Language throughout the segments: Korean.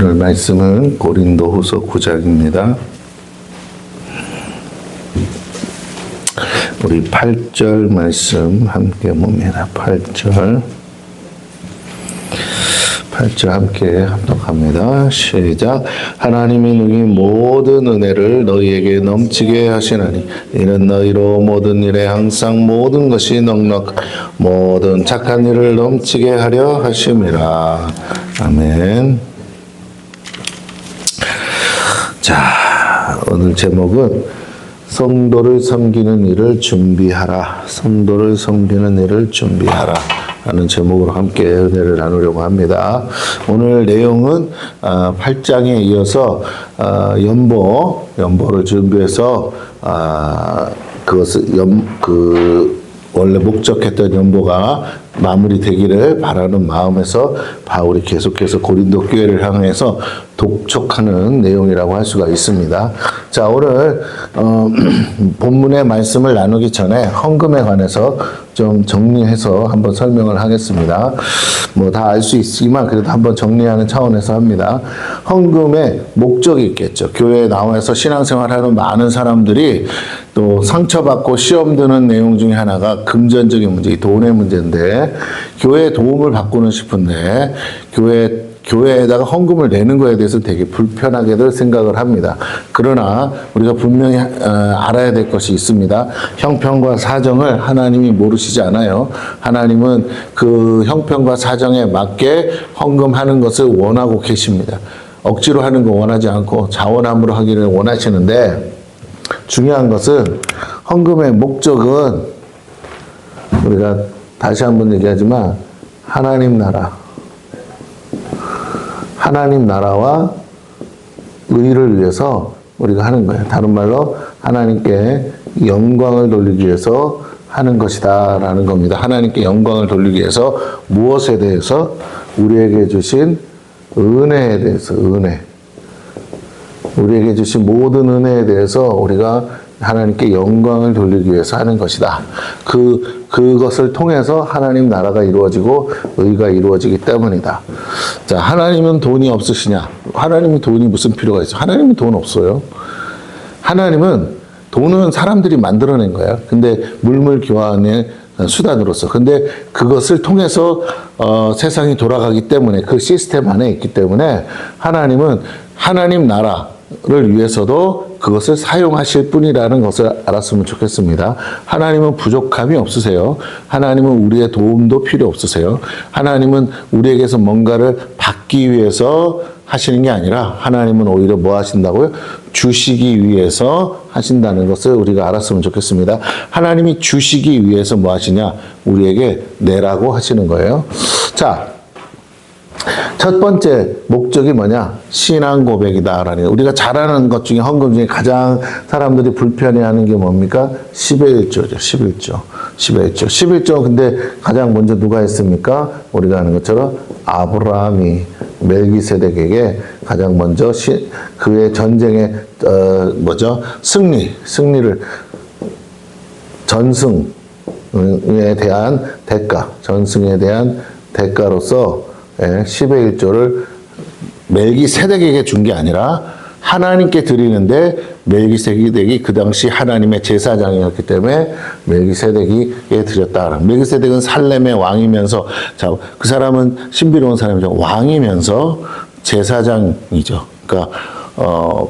오늘 말씀은 고린도후서 9장입니다. 우리 8절 말씀 함께 봅니다. 8절 함께 합독합니다. 시작. 하나님이 능히 모든 은혜를 너희에게 넘치게 하시나니 이는 너희로 모든 일에 항상 모든 것이 넉넉 모든 착한 일을 넘치게 하려 하심이라. 아멘. 자, 오늘 제목은 성도를 섬기는 일을 준비하라. 성도를 섬기는 일을 준비하라. 라는 제목으로 함께 은혜를 나누려고 합니다. 오늘 내용은 8장에 이어서 연보를 준비해서 그것을 원래 목적했던 연보가 마무리되기를 바라는 마음에서 바울이 계속해서 고린도 교회를 향해서 독촉하는 내용이라고 할 수가 있습니다. 자, 오늘 본문의 말씀을 나누기 전에 헌금에 관해서 좀 정리해서 한번 설명을 하겠습니다. 뭐 다 알 수 있지만 그래도 한번 정리하는 차원에서 합니다. 헌금의 목적이 있겠죠. 교회에 나와서 신앙생활하는 많은 사람들이 또 상처받고 시험 드는 내용 중에 하나가 금전적인 문제, 이 돈의 문제인데 교회에 도움을 받고는 싶은데 교회에다가 헌금을 내는 거에 대해서 되게 불편하게들 생각을 합니다. 그러나 우리가 분명히 알아야 될 것이 있습니다. 형편과 사정을 하나님이 모르시지 않아요. 하나님은 그 형편과 사정에 맞게 헌금하는 것을 원하고 계십니다. 억지로 하는 거 원하지 않고 자원함으로 하기를 원하시는데 중요한 것은 헌금의 목적은 우리가 다시 한번 얘기하지만 하나님 나라와 의를 위해서 우리가 하는 거예요. 다른 말로 하나님께 영광을 돌리기 위해서 하는 것이다 라는 겁니다. 하나님께 영광을 돌리기 위해서 무엇에 대해서? 우리에게 주신 은혜에 대해서, 우리에게 주신 모든 은혜에 대해서 우리가 하나님께 영광을 돌리기 위해서 하는 것이다. 그것을 통해서 하나님 나라가 이루어지고 의가 이루어지기 때문이다. 자, 하나님은 돈이 없으시냐? 하나님은 돈이 무슨 필요가 있어? 하나님은 돈 없어요. 돈은 사람들이 만들어낸 거야. 근데 물물교환의 수단으로서. 근데 그것을 통해서 세상이 돌아가기 때문에 그 시스템 안에 있기 때문에 하나님은 하나님 나라를 위해서도 그것을 사용하실 뿐이라는 것을 알았으면 좋겠습니다. 하나님은 부족함이 없으세요. 하나님은 우리의 도움도 필요 없으세요. 하나님은 우리에게서 뭔가를 받기 위해서 하시는 게 아니라 하나님은 오히려 뭐 하신다고요? 주시기 위해서 하신다는 것을 우리가 알았으면 좋겠습니다. 하나님이 주시기 위해서 뭐 하시냐? 우리에게 내라고 하시는 거예요. 자, 첫 번째 목적이 뭐냐? 신앙 고백이다라는. 우리가 잘하는 것 중에 헌금 중에 가장 사람들이 불편해하는 게 뭡니까? 10의 1조죠. 11조. 근데 가장 먼저 누가 했습니까? 우리가 아는 것처럼 아브라함이 멜기세덱에게 가장 먼저 그의 전쟁의 승리를 전승에 대한 대가로서 10의 1조를 멜기세덱에게 준 게 아니라 하나님께 드리는데 멜기세덱이 그 당시 하나님의 제사장이었기 때문에 멜기세덱에게 드렸다. 멜기세덱은 살렘의 왕이면서, 자, 그 사람은 신비로운 사람이죠. 왕이면서 제사장이죠. 그러니까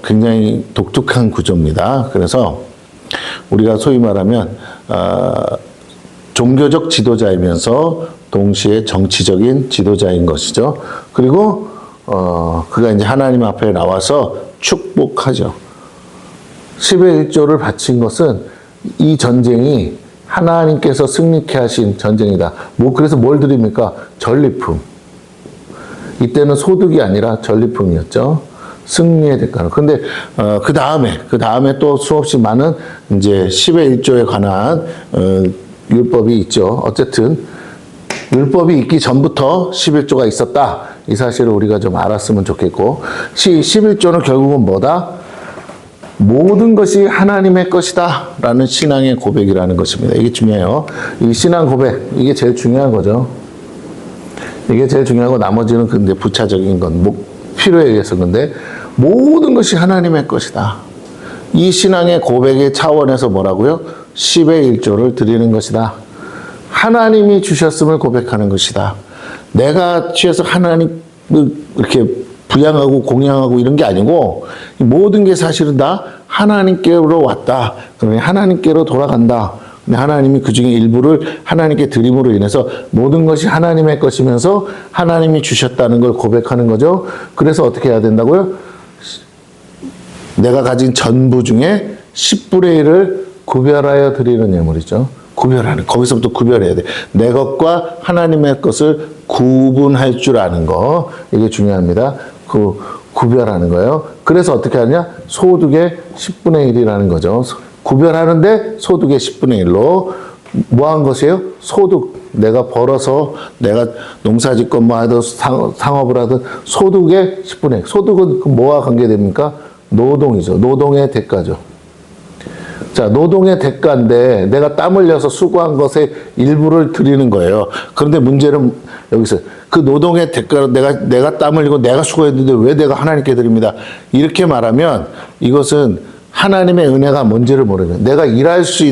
굉장히 독특한 구조입니다. 그래서 우리가 소위 말하면 종교적 지도자이면서 동시에 정치적인 지도자인 것이죠. 그리고 그가 이제 하나님 앞에 나와서 축복하죠. 10의 1조를 바친 것은 이 전쟁이 하나님께서 승리케 하신 전쟁이다. 그래서 뭘 드립니까? 전리품. 이때는 소득이 아니라 전리품이었죠. 승리의 대가로. 근데 그 다음에 또 수없이 많은 이제 10의 1조에 관한 율법이 있죠. 어쨌든 율법이 있기 전부터 11조가 있었다. 이 사실을 우리가 좀 알았으면 좋겠고, 11조는 결국은 뭐다? 모든 것이 하나님의 것이다 라는 신앙의 고백이라는 것입니다. 이게 중요해요. 이 신앙 고백, 이게 제일 중요한 거죠. 이게 제일 중요하고 나머지는 근데 부차적인 건 필요에 의해서. 근데 모든 것이 하나님의 것이다. 이 신앙의 고백의 차원에서 뭐라고요? 10의 1조를 드리는 것이다. 하나님이 주셨음을 고백하는 것이다. 내가 취해서 하나님을 이렇게 부양하고 공양하고 이런 게 아니고 모든 게 사실은 다 하나님께로 왔다. 그러니 하나님께로 돌아간다. 하나님이 그 중에 일부를 하나님께 드림으로 인해서 모든 것이 하나님의 것이면서 하나님이 주셨다는 걸 고백하는 거죠. 그래서 어떻게 해야 된다고요? 내가 가진 전부 중에 10분의 1을 구별하여 드리는 예물이죠. 구별하는, 거기서부터 구별해야 돼. 내 것과 하나님의 것을 구분할 줄 아는 거, 이게 중요합니다. 그 구별하는 거예요. 그래서 어떻게 하냐? 소득의 10분의 1이라는 거죠. 구별하는데 소득의 10분의 1로 뭐 한 것이에요? 소득. 내가 벌어서 내가 농사 짓건 뭐 하든 상업을 하든 소득의 10분의 1. 소득은 뭐와 관계됩니까? 노동이죠. 노동의 대가죠. 자, 노동의 대가인데 내가 땀 흘려서 수고한 것의 일부를 드리는 거예요. 그런데 문제는 여기서 그 노동의 대가로 내가 땀 흘리고 내가 수고했는데 왜 내가 하나님께 드립니다. 이렇게 말하면 이것은 하나님의 은혜가 뭔지를 모르는, 내가 일할 수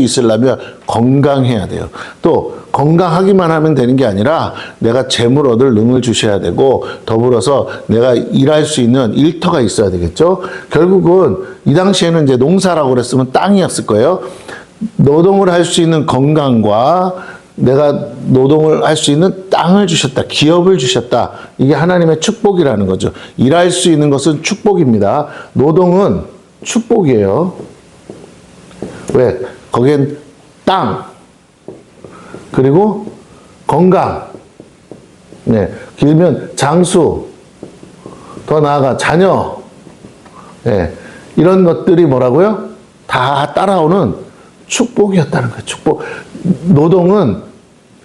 있으려면 건강해야 돼요. 또 건강하기만 하면 되는 게 아니라 내가 재물 얻을 능을 주셔야 되고 더불어서 내가 일할 수 있는 일터가 있어야 되겠죠. 결국은 이 당시에는 이제 농사라고 그랬으면 땅이었을 거예요. 노동을 할 수 있는 건강과 내가 노동을 할 수 있는 땅을 주셨다. 기업을 주셨다. 이게 하나님의 축복이라는 거죠. 일할 수 있는 것은 축복입니다. 노동은 축복이에요. 왜? 거기엔 땅, 그리고 건강, 네, 길면 장수, 더 나아가 자녀, 네, 이런 것들이 뭐라고요? 다 따라오는 축복이었다는 거예요. 축복.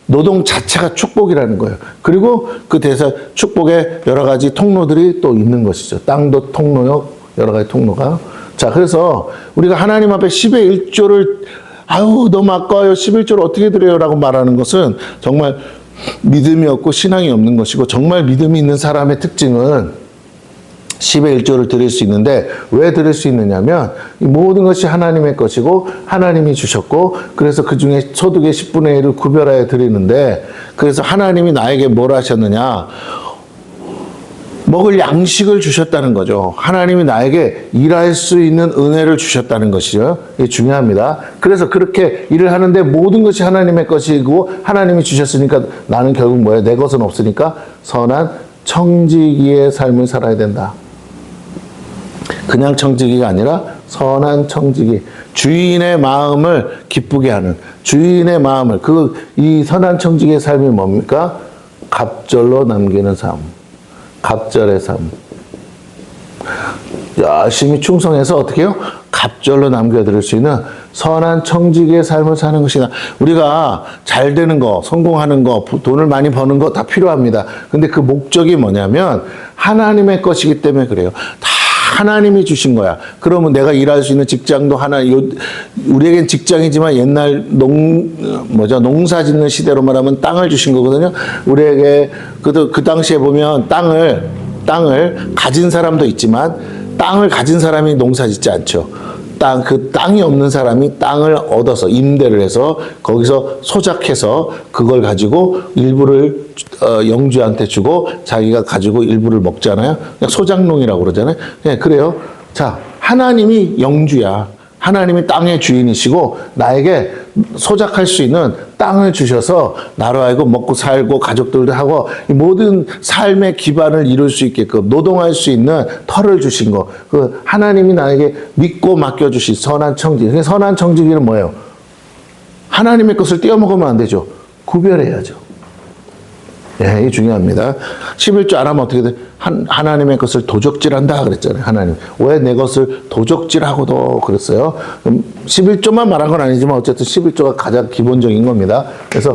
노동 자체가 축복이라는 거예요. 그리고 그 대사 축복의 여러 가지 통로들이 또 있는 것이죠. 땅도 통로요, 여러 가지 통로가. 자, 그래서 우리가 하나님 앞에 10의 1조를 아유 너무 아까워요. 11조를 어떻게 드려요? 라고 말하는 것은 정말 믿음이 없고 신앙이 없는 것이고, 정말 믿음이 있는 사람의 특징은 10의 1조를 드릴 수 있는데, 왜 드릴 수 있느냐면 모든 것이 하나님의 것이고 하나님이 주셨고, 그래서 그 중에 소득의 10분의 1을 구별하여 드리는데, 그래서 하나님이 나에게 뭘 하셨느냐, 먹을 양식을 주셨다는 거죠. 하나님이 나에게 일할 수 있는 은혜를 주셨다는 것이죠. 이게 중요합니다. 그래서 그렇게 일을 하는데 모든 것이 하나님의 것이고 하나님이 주셨으니까 나는 결국 뭐예요? 내 것은 없으니까 선한 청지기의 삶을 살아야 된다. 그냥 청지기가 아니라 선한 청지기. 주인의 마음을 기쁘게 하는, 주인의 마음을, 이 선한 청지기의 삶이 뭡니까? 갑절로 남기는 삶. 갑절의 삶. 열심히 충성해서 어떻게 해요? 갑절로 남겨드릴 수 있는 선한 청지기의 삶을 사는 것이다. 우리가 잘 되는 거, 성공하는 거, 돈을 많이 버는 거 다 필요합니다. 근데 그 목적이 뭐냐면 하나님의 것이기 때문에 그래요. 다 하나님이 주신 거야. 그러면 내가 일할 수 있는 직장도 우리에겐 직장이지만 옛날 농사 짓는 시대로 말하면 땅을 주신 거거든요. 우리에게 그 당시에 보면 땅을 가진 사람도 있지만 땅을 가진 사람이 농사 짓지 않죠. 그 땅이 없는 사람이 땅을 얻어서 임대를 해서 거기서 소작해서 그걸 가지고 일부를 영주한테 주고 자기가 가지고 일부를 먹잖아요. 그냥 소작농이라고 그러잖아요. 네, 그래요. 자, 하나님이 영주야. 하나님이 땅의 주인이시고 나에게 소작할 수 있는 땅을 주셔서 나로 하여금 먹고 살고 가족들도 하고 모든 삶의 기반을 이룰 수 있게끔 노동할 수 있는 터를 주신 거. 그 하나님이 나에게 믿고 맡겨주신 선한 청지기. 선한 청지기는 뭐예요? 하나님의 것을 떼어먹으면 안 되죠. 구별해야죠. 예, 이게 중요합니다. 11조 안 하면 어떻게 돼? 하나님의 것을 도적질한다 그랬잖아요. 하나님. 왜 내 것을 도적질하고도 그랬어요? 11조만 말한 건 아니지만 어쨌든 11조가 가장 기본적인 겁니다. 그래서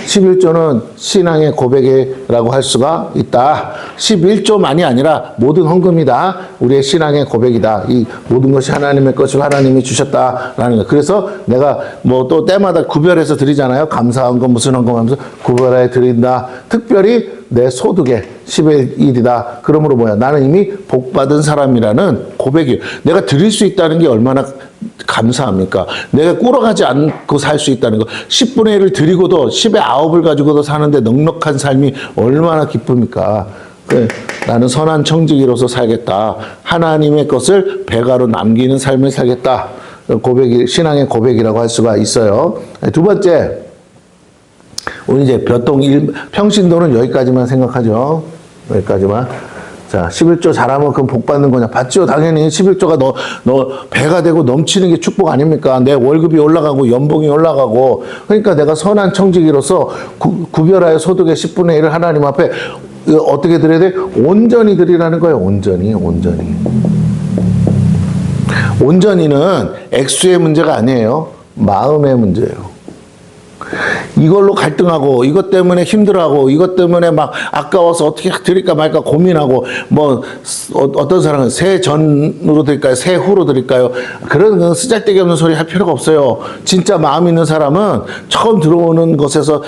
11조는 신앙의 고백이라고 할 수가 있다. 11조만이 아니라 모든 헌금이다. 우리의 신앙의 고백이다. 이 모든 것이 하나님의 것이고 하나님이 주셨다라는 거. 그래서 내가 뭐 또 때마다 구별해서 드리잖아요. 감사 헌금 무슨 헌금 하면서 구별해 드린다. 특별히 내 소득에 10의 1이다. 그러므로 뭐야? 나는 이미 복받은 사람이라는 고백이에요. 내가 드릴 수 있다는 게 얼마나 감사합니까? 내가 꿇어가지 않고 살 수 있다는 거. 10분의 1을 드리고도 10의 9을 가지고도 사는데 넉넉한 삶이 얼마나 기쁩니까? 나는 선한 청지기로서 살겠다. 하나님의 것을 배가로 남기는 삶을 살겠다. 고백이, 신앙의 고백이라고 할 수가 있어요. 두 번째, 우리 이제 평신도는 여기까지만 생각하죠. 여기까지만. 자, 11조 잘하면 그럼 복 받는 거냐? 받죠. 당연히 11조가 너 배가 되고 넘치는 게 축복 아닙니까? 내 월급이 올라가고 연봉이 올라가고. 그러니까 내가 선한 청지기로서 구별하여 소득의 10분의 1을 하나님 앞에 어떻게 드려야 돼? 온전히 드리라는 거예요. 온전히. 온전히는 액수의 문제가 아니에요. 마음의 문제예요. 이걸로 갈등하고 이것 때문에 힘들어하고 이것 때문에 막 아까워서 어떻게 드릴까 말까 고민하고 뭐 어떤 사람은 새 전으로 드릴까요? 새 후로 드릴까요? 그런 쓰잘데기 없는 소리 할 필요가 없어요. 진짜 마음 있는 사람은 처음 들어오는 것에서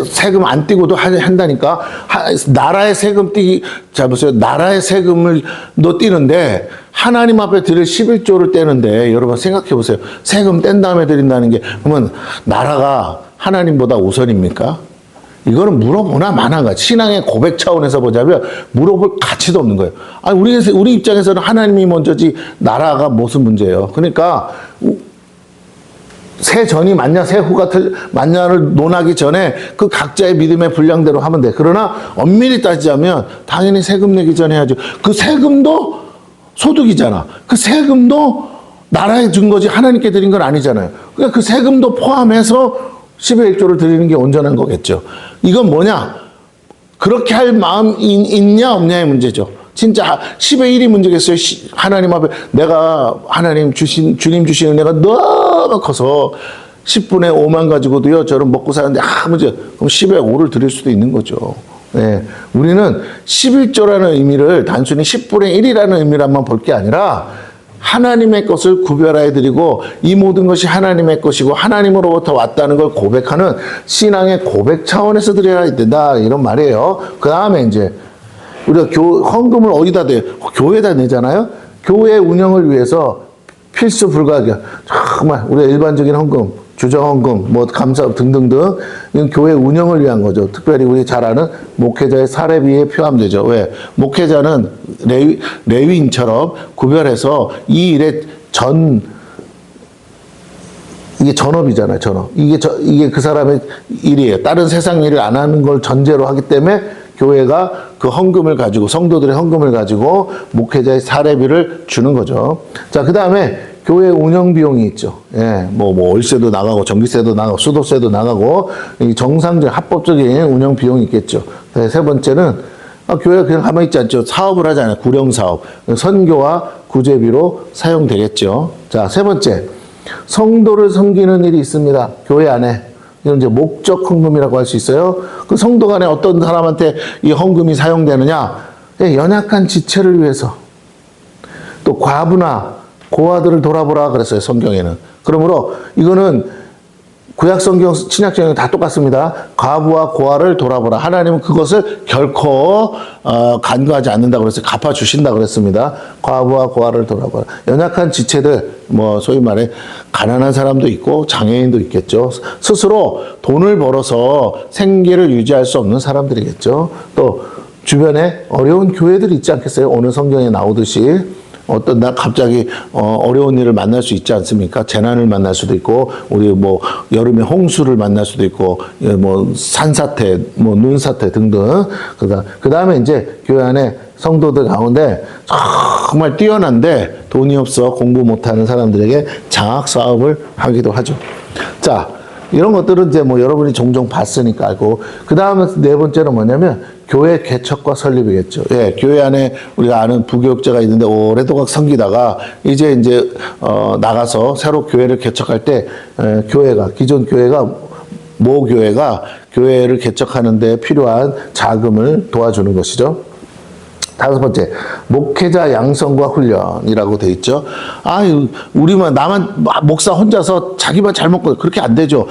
세금 안 떼고도 한다니까. 나라의 세금 자 보세요. 나라의 세금을 너 떼는데 하나님 앞에 드릴 11조를 떼는데 여러분 생각해 보세요. 세금 뗀 다음에 드린다는 게 그러면 나라가 하나님보다 우선입니까? 이거는 물어보나 마나가 신앙의 고백 차원에서 보자면 물어볼 가치도 없는 거예요. 아니 우리 입장에서는 하나님이 먼저지 나라가 무슨 문제예요? 그러니까 새 전이 맞냐 새 후가 맞냐를 논하기 전에 그 각자의 믿음의 분량대로 하면 돼. 그러나 엄밀히 따지자면 당연히 세금 내기 전에 해야죠. 그 세금도 소득이잖아. 그 세금도 나라에 준 거지 하나님께 드린 건 아니잖아요. 그러니까 그 세금도 포함해서 10의 1조를 드리는 게 온전한 거겠죠. 이건 뭐냐? 그렇게 할 마음 있냐 없냐의 문제죠. 진짜 10의 1이 문제겠어요. 하나님 앞에 내가 주님 주신 은혜가 너무 커서 10분의 5만 가지고도요 저는 먹고 사는데 문제. 그럼 10의 5를 드릴 수도 있는 거죠. 네. 우리는 11조라는 의미를 단순히 10분의 1이라는 의미로만 볼 게 아니라 하나님의 것을 구별하여 드리고 이 모든 것이 하나님의 것이고 하나님으로부터 왔다는 걸 고백하는 신앙의 고백 차원에서 드려야 된다 이런 말이에요. 그 다음에 이제 우리가 헌금을 어디다 내요? 교회에다 내잖아요. 교회 운영을 위해서 필수 불가결 정말 우리가 일반적인 헌금, 주정헌금, 뭐 감사 등등등 이건 교회 운영을 위한 거죠. 특별히 우리 잘 아는 목회자의 사례비에 포함되죠. 왜? 목회자는 레위인처럼 구별해서 이 일에 이게 전업이잖아요. 전업. 이게 그 사람의 일이에요. 다른 세상 일을 안 하는 걸 전제로 하기 때문에 교회가 그 헌금을 가지고 성도들의 헌금을 가지고 목회자의 사례비를 주는 거죠. 자, 그 다음에 교회 운영 비용이 있죠. 예, 뭐 월세도 나가고 전기세도 나가고 수도세도 나가고 이 정상적 합법적인 운영 비용이 있겠죠. 세 번째는 교회가 그냥 가만히 있지 않죠. 사업을 하잖아요. 구령 사업, 선교와 구제비로 사용되겠죠. 자, 세 번째, 성도를 섬기는 일이 있습니다. 교회 안에. 이건 이제 목적 헌금이라고 할 수 있어요. 그 성도 간에 어떤 사람한테 이 헌금이 사용되느냐? 연약한 지체를 위해서. 또 과부나 고아들을 돌아보라 그랬어요. 성경에는. 그러므로 이거는 구약 성경, 신약 성경 다 똑같습니다. 과부와 고아를 돌아보라. 하나님은 그것을 결코 간과하지 않는다고 그랬어요. 갚아주신다고 그랬습니다. 과부와 고아를 돌아보라. 연약한 지체들, 뭐 소위 말해 가난한 사람도 있고 장애인도 있겠죠. 스스로 돈을 벌어서 생계를 유지할 수 없는 사람들이겠죠. 또 주변에 어려운 교회들이 있지 않겠어요? 오늘 성경에 나오듯이. 어떤 날 갑자기 어려운 일을 만날 수 있지 않습니까? 재난을 만날 수도 있고 우리 뭐 여름에 홍수를 만날 수도 있고 뭐 산사태, 뭐 눈사태 등등. 그 다음에 이제 교회 안에 성도들 가운데 정말 뛰어난데 돈이 없어 공부 못하는 사람들에게 장학 사업을 하기도 하죠. 자, 이런 것들은 이제 뭐 여러분이 종종 봤으니까 알고. 그 다음에 네 번째는 뭐냐면 교회 개척과 설립이겠죠. 예, 교회 안에 우리가 아는 부교육자가 있는데 오랫동안 섬기다가 이제 나가서 새로 교회를 개척할 때 기존 교회가 모 교회가 교회를 개척하는 데 필요한 자금을 도와주는 것이죠. 다섯 번째, 목회자 양성과 훈련이라고 돼 있죠. 나만 목사 혼자서 자기만 잘 먹고 그렇게 안 되죠.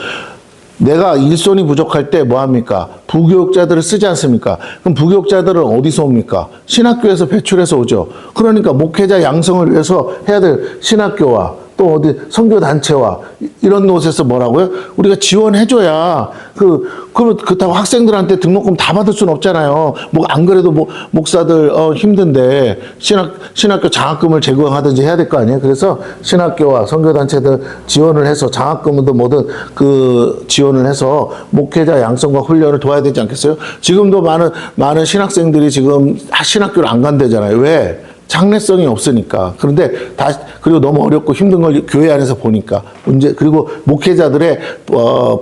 내가 일손이 부족할 때 뭐 합니까? 부교육자들을 쓰지 않습니까? 그럼 부교육자들은 어디서 옵니까? 신학교에서 배출해서 오죠. 그러니까 목회자 양성을 위해서 해야 될 신학교와 또 어디 선교단체와 이런 곳에서 뭐라고요? 우리가 지원해줘야 그렇다고 학생들한테 등록금 다 받을 수는 없잖아요. 뭐 안 그래도 목사들 힘든데 신학교 장학금을 제공하든지 해야 될 거 아니에요. 그래서 신학교와 선교단체들 지원을 해서 장학금도 뭐든 그 지원을 해서 목회자 양성과 훈련을 도와야 되지 않겠어요? 지금도 많은 신학생들이 지금 신학교를 안 간대잖아요. 왜? 장래성이 없으니까. 그런데 그리고 너무 어렵고 힘든 걸 교회 안에서 보니까 그리고 목회자들의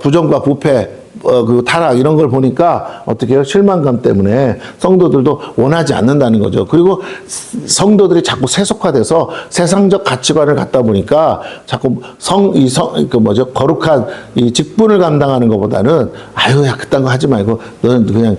부정과 부패, 그 타락 이런 걸 보니까 어떻게 해요? 실망감 때문에 성도들도 원하지 않는다는 거죠. 그리고 성도들이 자꾸 세속화돼서 세상적 가치관을 갖다 보니까 자꾸 거룩한 이 직분을 감당하는 것보다는 야 그딴 거 하지 말고 너는 그냥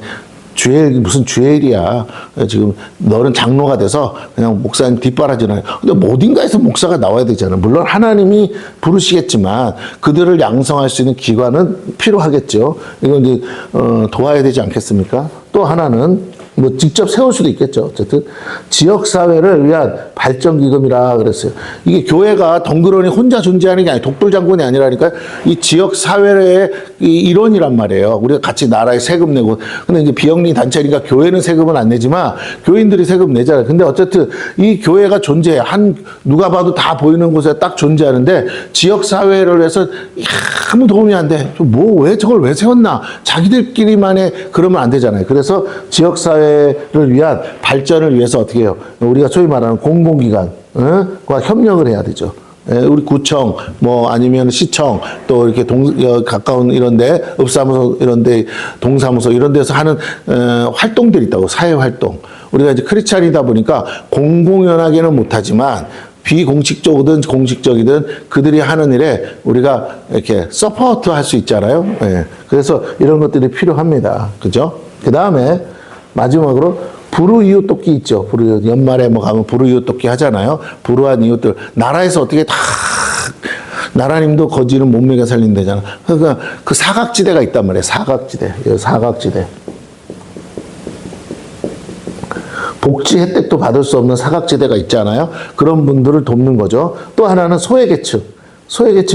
무슨 주일이야. 지금 너는 장로가 돼서 그냥 목사님 뒷바라지나. 근데 어딘가에서 목사가 나와야 되잖아. 물론 하나님이 부르시겠지만 그들을 양성할 수 있는 기관은 필요하겠죠. 이건 이제 도와야 되지 않겠습니까? 또 하나는 뭐 직접 세울 수도 있겠죠. 어쨌든 지역 사회를 위한 발전 기금이라 그랬어요. 이게 교회가 덩그러니 혼자 존재하는 게 아니라 독불 장군이 아니라니까 이 지역 사회의 일원이란 말이에요. 우리가 같이 나라에 세금 내고 근데 이제 비영리 단체니까 교회는 세금은 안 내지만 교인들이 세금 내잖아요. 근데 어쨌든 이 교회가 존재해 누가 봐도 다 보이는 곳에 딱 존재하는데 지역 사회를 위해서 아무 도움이 안 돼. 왜 저걸 왜 세웠나? 자기들끼리만의 그러면 안 되잖아요. 그래서 지역 사회를 위한 발전을 위해서 어떻게 해요? 우리가 소위 말하는 공공기관과 협력을 해야 되죠. 우리 구청, 뭐 아니면 시청, 또 이렇게 가까운 이런데, 읍사무소 이런데, 동사무소 이런 데서 하는 활동들이 있다고, 사회활동. 우리가 이제 크리스찬이다 보니까 공공연하게는 못하지만 비공식적이든 공식적이든 그들이 하는 일에 우리가 이렇게 서포트 할 수 있잖아요. 그래서 이런 것들이 필요합니다. 그죠? 그 다음에 마지막으로 불우이웃 돕기 있죠. 불우이웃. 연말에 뭐 가면 불우이웃 돕기 하잖아요. 불우한 이웃들. 나라에서 어떻게 다 나라님도 거지는 못 먹여 살린다잖아. 그러니까 그 사각지대가 있단 말이에요. 사각지대. 복지 혜택도 받을 수 없는 사각지대가 있잖아요. 그런 분들을 돕는 거죠. 또 하나는 소외계층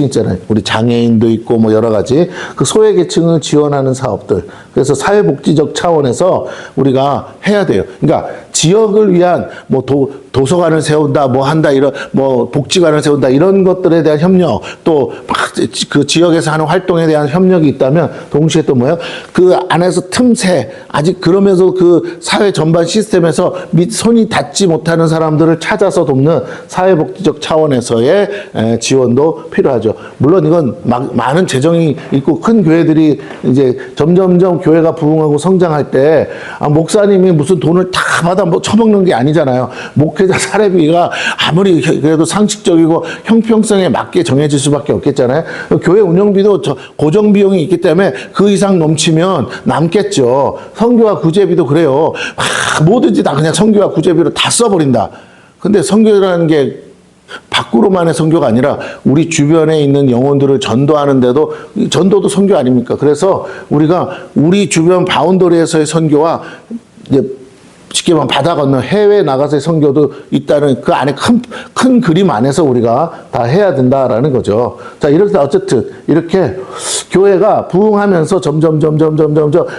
있잖아요. 우리 장애인도 있고 뭐 여러 가지 그 소외계층을 지원하는 사업들. 그래서 사회복지적 차원에서 우리가 해야 돼요. 그러니까 지역을 위한 뭐 도서관을 세운다, 뭐 한다, 이런 뭐 복지관을 세운다 이런 것들에 대한 협력, 또 그 지역에서 하는 활동에 대한 협력이 있다면 동시에 또 뭐예요? 그 안에서 틈새 아직 그러면서 그 사회 전반 시스템에서 손이 닿지 못하는 사람들을 찾아서 돕는 사회복지적 차원에서의 지원도 필요하죠. 물론 이건 많은 재정이 있고 큰 교회들이 이제 점점점 교회가 부흥하고 성장할 때 목사님이 무슨 돈을 다 받아 처먹는 게 아니잖아요. 목회자 사례비가 아무리 그래도 상식적이고 형평성에 맞게 정해질 수밖에 없겠잖아요. 교회 운영비도 고정 비용이 있기 때문에 그 이상 넘치면 남겠죠. 선교와 구제비도 그래요. 뭐든지 다 그냥 선교와 구제비로 다 써버린다. 근데 선교라는 게 밖으로만의 선교가 아니라 우리 주변에 있는 영혼들을 전도하는데도 전도도 선교 아닙니까? 그래서 우리가 우리 주변 바운더리에서의 선교와 이제 쉽게 말하면 바다 건너 해외에 나가서의 선교도 있다는 그 안에 큰 그림 안에서 우리가 다 해야 된다라는 거죠. 자, 이렇게 어쨌든 이렇게 교회가 부흥하면서 점점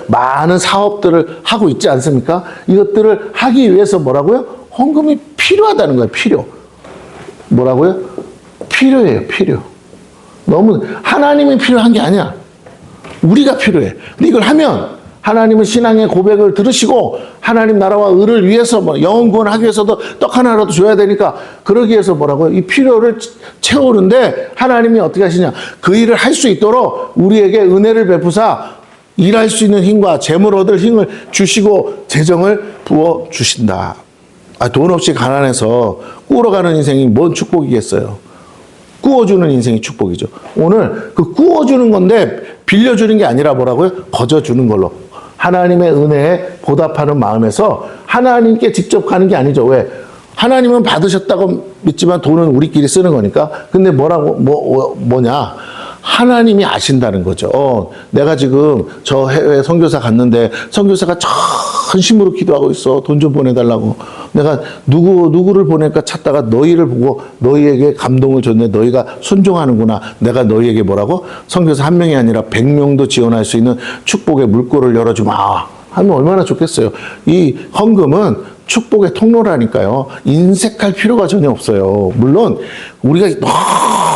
많은 사업들을 하고 있지 않습니까? 이것들을 하기 위해서 뭐라고요? 헌금이 필요하다는 거예요. 뭐라고요? 필요해요. 너무 하나님이 필요한 게 아니야. 우리가 필요해. 근데 이걸 하면 하나님은 신앙의 고백을 들으시고 하나님 나라와 의를 위해서 영혼 구원하기 위해서도 떡 하나라도 줘야 되니까 그러기 위해서 뭐라고요? 이 필요를 채우는데 하나님이 어떻게 하시냐? 그 일을 할 수 있도록 우리에게 은혜를 베푸사 일할 수 있는 힘과 재물 얻을 힘을 주시고 재정을 부어 주신다. 돈 없이 가난해서 꾸어가는 인생이 뭔 축복이겠어요? 꾸어주는 인생이 축복이죠. 오늘 그 꾸어주는 건데 빌려주는 게 아니라 뭐라고요? 거저주는 걸로. 하나님의 은혜에 보답하는 마음에서 하나님께 직접 가는 게 아니죠. 왜? 하나님은 받으셨다고 믿지만 돈은 우리끼리 쓰는 거니까. 근데 뭐냐? 하나님이 아신다는 거죠. 내가 지금 저 해외 선교사 갔는데 선교사가 전심으로 기도하고 있어. 돈 좀 보내달라고. 내가 누구를 보낼까 찾다가 너희를 보고 너희에게 감동을 줬네. 너희가 순종하는구나. 내가 너희에게 뭐라고? 선교사 한 명이 아니라 100명도 지원할 수 있는 축복의 물꼬를 열어주마. 하면 얼마나 좋겠어요. 이 헌금은 축복의 통로라니까요. 인색할 필요가 전혀 없어요. 물론 우리가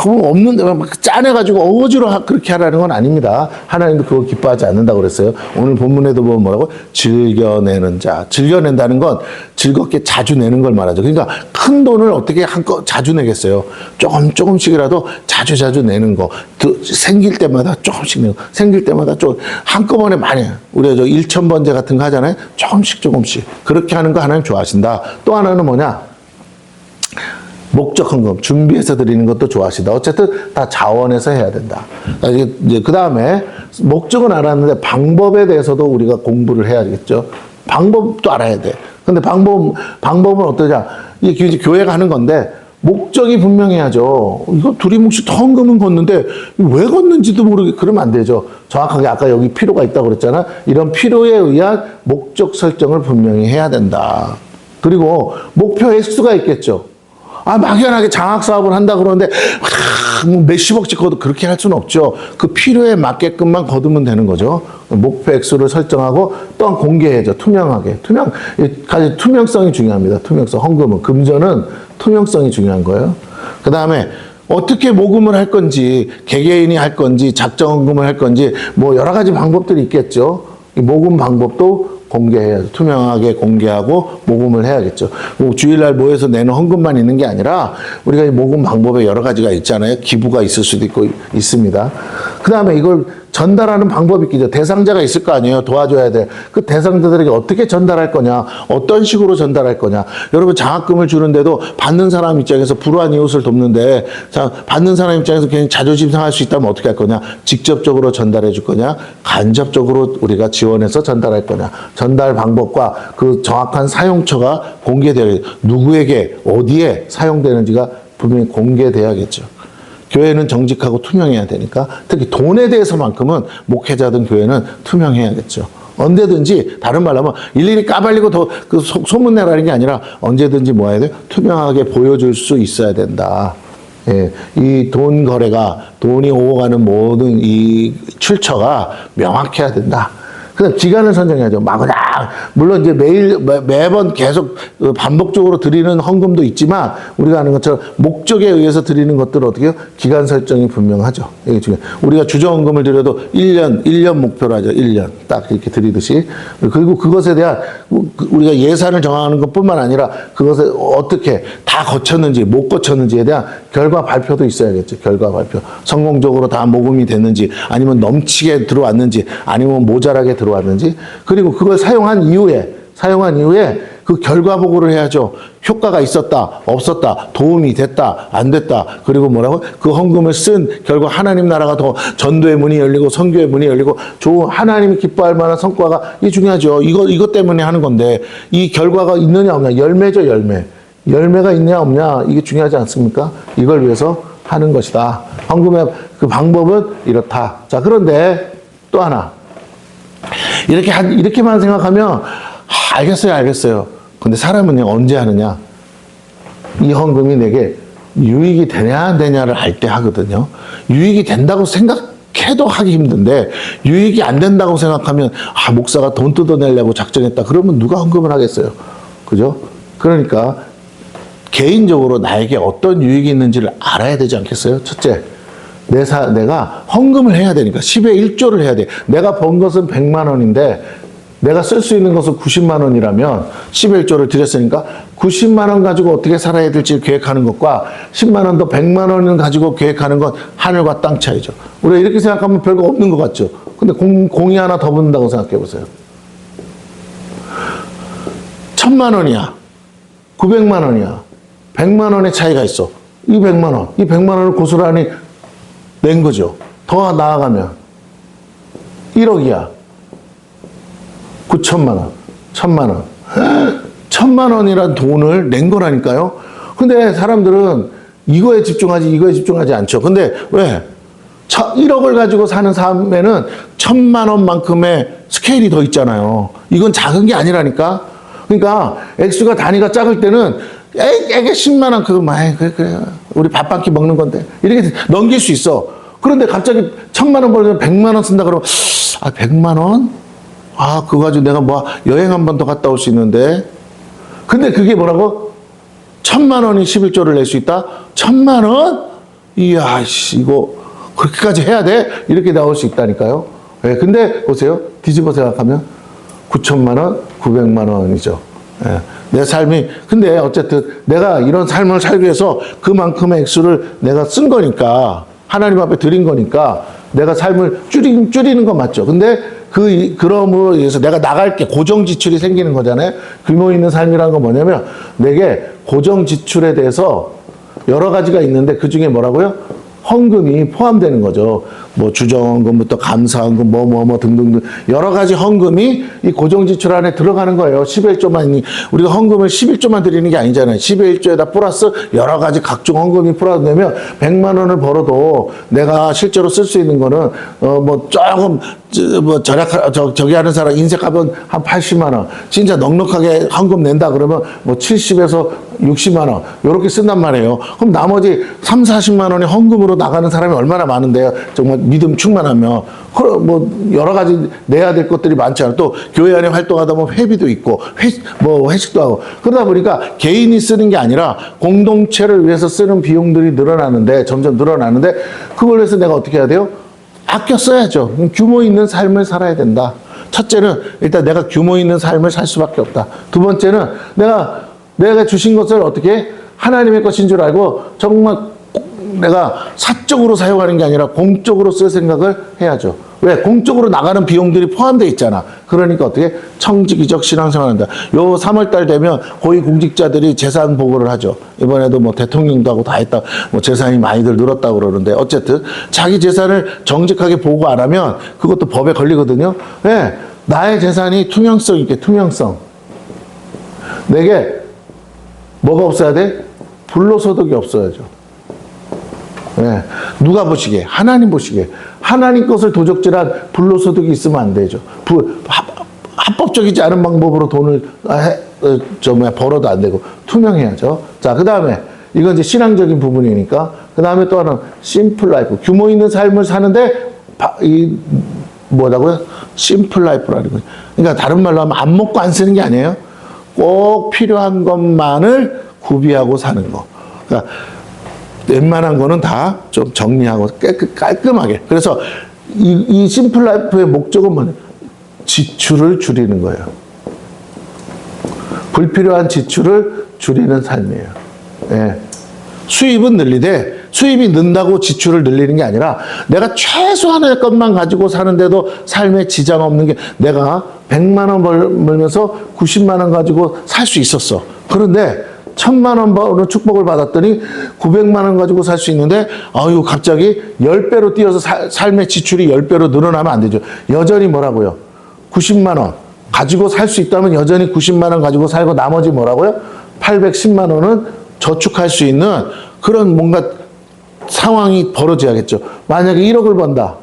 너무 없는 데만 막 짜내가지고 억지로 그렇게 하라는 건 아닙니다. 하나님도 그거 기뻐하지 않는다고 그랬어요. 오늘 본문에도 보면 뭐라고? 즐겨내는 자. 즐겨낸다는 건 즐겁게 자주 내는 걸 말하죠. 그러니까 큰 돈을 어떻게 자주 내겠어요. 조금씩이라도 자주 내는 거. 생길 때마다 조금씩 내고, 생길 때마다 한꺼번에 많이. 우리가 저 1,000번제 같은 거 하잖아요. 조금씩. 그렇게 하는 거 하나님 좋아하신다. 또 하나는 뭐냐? 목적 헌금, 준비해서 드리는 것도 좋아하시다. 어쨌든 다 자원해서 해야 된다. 이제 그 다음에 목적은 알았는데 방법에 대해서도 우리가 공부를 해야겠죠. 방법도 알아야 돼. 근데 방법은 어떠냐? 이게 교회가 하는 건데 목적이 분명해야죠. 이거 두리뭉실 헌금은 걷는데 왜 걷는지도 모르게 그러면 안 되죠. 정확하게 아까 여기 필요가 있다고 그랬잖아. 이런 필요에 의한 목적 설정을 분명히 해야 된다. 그리고 목표 횟수가 있겠죠. 막연하게 장학사업을 한다 그러는데 몇십억씩 거둬 그렇게 할 수는 없죠. 그 필요에 맞게끔만 거두면 되는 거죠. 목표 액수를 설정하고 또한 공개해야죠. 투명하게. 투명성이 중요합니다. 투명성. 헌금은. 금전은 투명성이 중요한 거예요. 그 다음에 어떻게 모금을 할 건지, 개개인이 할 건지, 작정헌금을 할 건지 뭐 여러 가지 방법들이 있겠죠. 이 모금 방법도 공개해야죠. 투명하게 공개하고 모금을 해야겠죠. 주일날 모여서 내는 헌금만 있는 게 아니라 우리가 이 모금 방법에 여러 가지가 있잖아요. 기부가 있을 수도 있고 있습니다. 그 다음에 이걸 전달하는 방법이 있겠죠. 대상자가 있을 거 아니에요. 도와줘야 돼. 그 대상자들에게 어떻게 전달할 거냐, 어떤 식으로 전달할 거냐. 여러분 장학금을 주는데도 받는 사람 입장에서 불우한 이웃을 돕는데 받는 사람 입장에서 괜히 자존심 상할 수 있다면 어떻게 할 거냐. 직접적으로 전달해 줄 거냐, 간접적으로 우리가 지원해서 전달할 거냐. 전달 방법과 그 정확한 사용처가 공개되어야 누구에게 어디에 사용되는지가 분명히 공개돼야겠죠. 교회는 정직하고 투명해야 되니까 특히 돈에 대해서만큼은 목회자든 교회는 투명해야겠죠. 언제든지 다른 말로 하면 일일이 까발리고 그 소문내라는 게 아니라 언제든지 뭐 해야 돼요? 투명하게 보여줄 수 있어야 된다. 예, 이 돈 거래가 돈이 오고 가는 모든 이 출처가 명확해야 된다. 그다음 기간을 선정해야죠. 그냥 물론 이제 매번 계속 반복적으로 드리는 헌금도 있지만 우리가 아는 것처럼 목적에 의해서 드리는 것들은 어떻게 해요? 기간 설정이 분명하죠. 이게 중요해요. 우리가 주저 헌금을 드려도 1년 목표로 하죠. 1년 딱 이렇게 드리듯이. 그리고 그것에 대한 우리가 예산을 정하는 것뿐만 아니라 그것을 어떻게 다 거쳤는지 못 거쳤는지에 대한 결과 발표도 있어야겠죠. 결과 발표. 성공적으로 다 모금이 됐는지 아니면 넘치게 들어왔는지 아니면 모자라게 들어왔는지 그리고 그걸 사용한 이후에 그 결과 보고를 해야죠. 효과가 있었다, 없었다, 도움이 됐다, 안 됐다. 그리고 뭐라고? 그 헌금을 쓴 결과 하나님 나라가 더 전도의 문이 열리고 선교의 문이 열리고 좋은 하나님이 기뻐할 만한 성과가 이 중요하죠. 이것 때문에 하는 건데 이 결과가 있느냐 없냐. 열매죠, 열매. 열매가 있냐 없냐. 이게 중요하지 않습니까? 이걸 위해서 하는 것이다. 헌금의 그 방법은 이렇다. 자, 그런데 또 하나. 이렇게만 생각하면 알겠어요. 근데 사람은요 언제 하느냐? 이 헌금이 내게 유익이 되냐 안 되냐를 알 때 하거든요. 유익이 된다고 생각해도 하기 힘든데 유익이 안 된다고 생각하면 목사가 돈 뜯어내려고 작정했다. 그러면 누가 헌금을 하겠어요? 그죠? 그러니까 개인적으로 나에게 어떤 유익이 있는지를 알아야 되지 않겠어요? 첫째. 내가 헌금을 해야 되니까 10의 1조를 해야 돼. 내가 번 것은 100만 원인데 내가 쓸 수 있는 것은 90만 원이라면 10의 1조를 드렸으니까 90만 원 가지고 어떻게 살아야 될지 계획하는 것과 10만 원 더 100만 원을 가지고 계획하는 건 하늘과 땅 차이죠. 우리가 이렇게 생각하면 별거 없는 것 같죠. 근데 공이 하나 더 붙는다고 생각해 보세요. 1000만 원이야. 900만 원이야. 100만 원의 차이가 있어. 이 100만 원을 고스란히 낸 거죠. 더 나아가면 1억이야. 9천만 원, 1000만 원. 1000만 원이란 돈을 낸 거라니까요. 근데 사람들은 이거에 집중하지 않죠. 근데 왜? 1억을 가지고 사는 삶에는 1,000만 원만큼의 스케일이 더 있잖아요. 이건 작은 게 아니라니까. 그러니까 액수가 단위가 작을 때는 에게 10만 원 그거 그래 우리 밥 한 끼 먹는 건데 이렇게 넘길 수 있어. 그런데 갑자기 1,000만 원 벌면 100만 원 쓴다 그러면 100만 원? 그거 가지고 내가 뭐 여행 한 번 더 갔다 올 수 있는데. 근데 그게 뭐라고? 1,000만 원이 11조를 낼 수 있다? 1,000만 원? 이야, 이거 그렇게까지 해야 돼? 이렇게 나올 수 있다니까요. 예, 근데 보세요. 뒤집어 생각하면 9천만 원, 900만 원이죠. 예, 내 삶이, 근데 어쨌든 내가 이런 삶을 살기 위해서 그만큼의 액수를 내가 쓴 거니까, 하나님 앞에 드린 거니까 내가 삶을 줄이는 건 맞죠. 근데 그럼으로 인해서 내가 나갈 게 고정 지출이 생기는 거잖아요. 규모 있는 삶이라는 건 뭐냐면 내게 고정 지출에 대해서 여러 가지가 있는데 그 중에 뭐라고요? 헌금이 포함되는 거죠. 뭐 주정헌금부터 감사헌금 뭐 등등등 여러 가지 헌금이 이 고정지출 안에 들어가는 거예요. 11조만 우리가 헌금을 11조만 드리는 게 아니잖아요. 11조에다 플러스 여러 가지 각종 헌금이 포함되면 100만 원을 벌어도 내가 실제로 쓸 수 있는 거는 뭐 조금 뭐 저기 하는 사람 인색하면 한 80만 원 진짜 넉넉하게 헌금 낸다 그러면 뭐 70에서 60만 원 이렇게 쓴단 말이에요. 그럼 나머지 3, 40만 원이 헌금으로 나가는 사람이 얼마나 많은데요. 정말 믿음 충만하면 뭐 여러 가지 내야 될 것들이 많잖아요. 또 교회 안에 활동하다 보면 회비도 있고 회식도 하고 그러다 보니까 개인이 쓰는 게 아니라 공동체를 위해서 쓰는 비용들이 늘어나는데 점점 늘어나는데 그걸 위해서 내가 어떻게 해야 돼요? 아껴 써야죠. 규모 있는 삶을 살아야 된다. 첫째는 일단 내가 규모 있는 삶을 살 수밖에 없다. 두 번째는 내가 주신 것을 어떻게 하나님의 것인 줄 알고 정말 내가 사적으로 사용하는 게 아니라 공적으로 쓸 생각을 해야죠. 왜? 공적으로 나가는 비용들이 포함되어 있잖아. 그러니까 어떻게? 청지기적 신앙생활을 한다. 요 3월달 되면 고위공직자들이 재산 보고를 하죠. 이번에도 뭐 대통령도 하고 다 했다. 뭐 재산이 많이들 늘었다고 그러는데 어쨌든 자기 재산을 정직하게 보고 안 하면 그것도 법에 걸리거든요. 왜? 나의 재산이 투명성 있게 투명성. 내게 뭐가 없어야 돼? 불로소득이 없어야죠. 네. 누가 보시기에? 하나님 보시기에. 하나님 것을 도적질한 불로소득이 있으면 안 되죠. 합법적이지 않은 방법으로 돈을 벌어도 안 되고 투명해야죠. 자, 그 다음에 이건 이제 신앙적인 부분이니까 그 다음에 또 하나는 심플 라이프. 규모 있는 삶을 사는데 뭐라고요? 심플 라이프라는 거죠. 그러니까 다른 말로 하면 안 먹고 안 쓰는 게 아니에요. 꼭 필요한 것만을 구비하고 사는 거. 그러니까 웬만한 거는 다 좀 정리하고 깔끔하게. 그래서 이 심플 라이프의 목적은 뭐냐면 지출을 줄이는 거예요. 불필요한 지출을 줄이는 삶이에요. 예. 수입은 늘리되 수입이 는다고 지출을 늘리는 게 아니라 내가 최소한의 것만 가지고 사는데도 삶에 지장 없는 게 내가 100만 원 벌면서 90만 원 가지고 살 수 있었어. 그런데 1,000만 원 버는 축복을 받았더니 900만 원 가지고 살 수 있는데 갑자기 10배로 뛰어서 삶의 지출이 10배로 늘어나면 안 되죠. 여전히 뭐라고요? 90만 원 가지고 살 수 있다면 여전히 90만 원 가지고 살고 나머지 뭐라고요? 810만 원은 저축할 수 있는 그런 뭔가 상황이 벌어져야겠죠. 만약에 1억을 번다.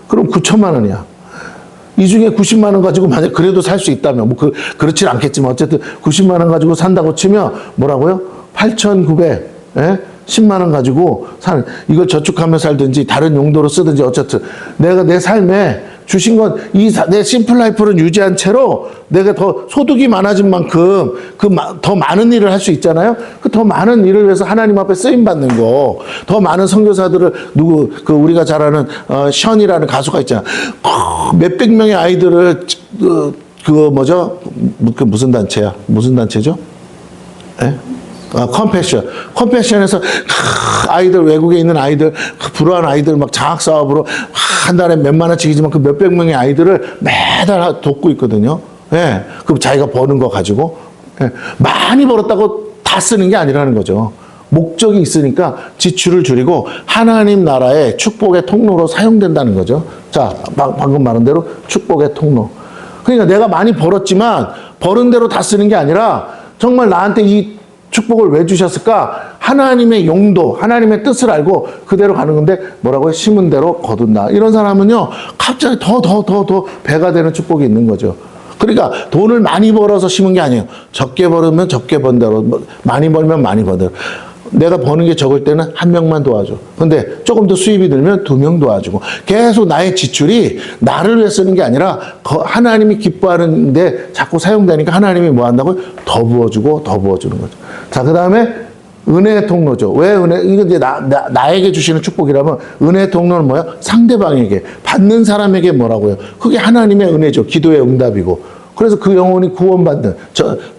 그럼 9천만 원이야. 이 중에 90만 원 가지고 만약 그래도 살 수 있다면 그렇진 않겠지만 어쨌든 90만 원 가지고 산다고 치면 뭐라고요? 8,900 10만 원 가지고 이걸 저축하며 살든지 다른 용도로 쓰든지 어쨌든 내가 내 삶에 주신 건 내 심플 라이프를 유지한 채로 내가 더 소득이 많아진 만큼 더 많은 일을 할 수 있잖아요. 그 더 많은 일을 위해서 하나님 앞에 쓰임 받는 거. 더 많은 선교사들을 우리가 잘 아는 션이라는 가수가 있잖아. 몇백 명의 아이들을 뭐죠? 무슨 단체야? 무슨 단체죠? 예? 컴패션에서 아이들 외국에 있는 아이들 불우한 아이들 막 장학 사업으로 한 달에 몇만 원씩이지만 그 몇백 명의 아이들을 매달 돕고 있거든요. 예, 그럼 자기가 버는 거 가지고 많이 벌었다고 다 쓰는 게 아니라는 거죠. 목적이 있으니까 지출을 줄이고 하나님 나라의 축복의 통로로 사용된다는 거죠. 자, 방금 말한 대로 축복의 통로. 그러니까 내가 많이 벌었지만 버는 대로 다 쓰는 게 아니라 정말 나한테 이 축복을 왜 주셨을까? 하나님의 용도, 하나님의 뜻을 알고 그대로 가는 건데 뭐라고요? 심은 대로 거둔다. 이런 사람은요, 갑자기 더 배가 되는 축복이 있는 거죠. 그러니까 돈을 많이 벌어서 심은 게 아니에요. 적게 벌으면 적게 번 대로, 많이 벌면 많이 번 대로. 내가 버는 게 적을 때는 한 명만 도와줘. 근데 조금 더 수입이 들면 2명 도와주고 계속 나의 지출이 나를 위해 쓰는 게 아니라 하나님이 기뻐하는데 자꾸 사용되니까 하나님이 뭐 한다고요? 더 부어주고 더 부어주는 거죠. 자, 그 다음에 은혜의 통로죠. 왜 은혜? 이거 이제 나에게 주시는 축복이라면 은혜의 통로는 뭐야? 상대방에게, 받는 사람에게 뭐라고요? 그게 하나님의 은혜죠. 기도의 응답이고. 그래서 그 영혼이 구원받는,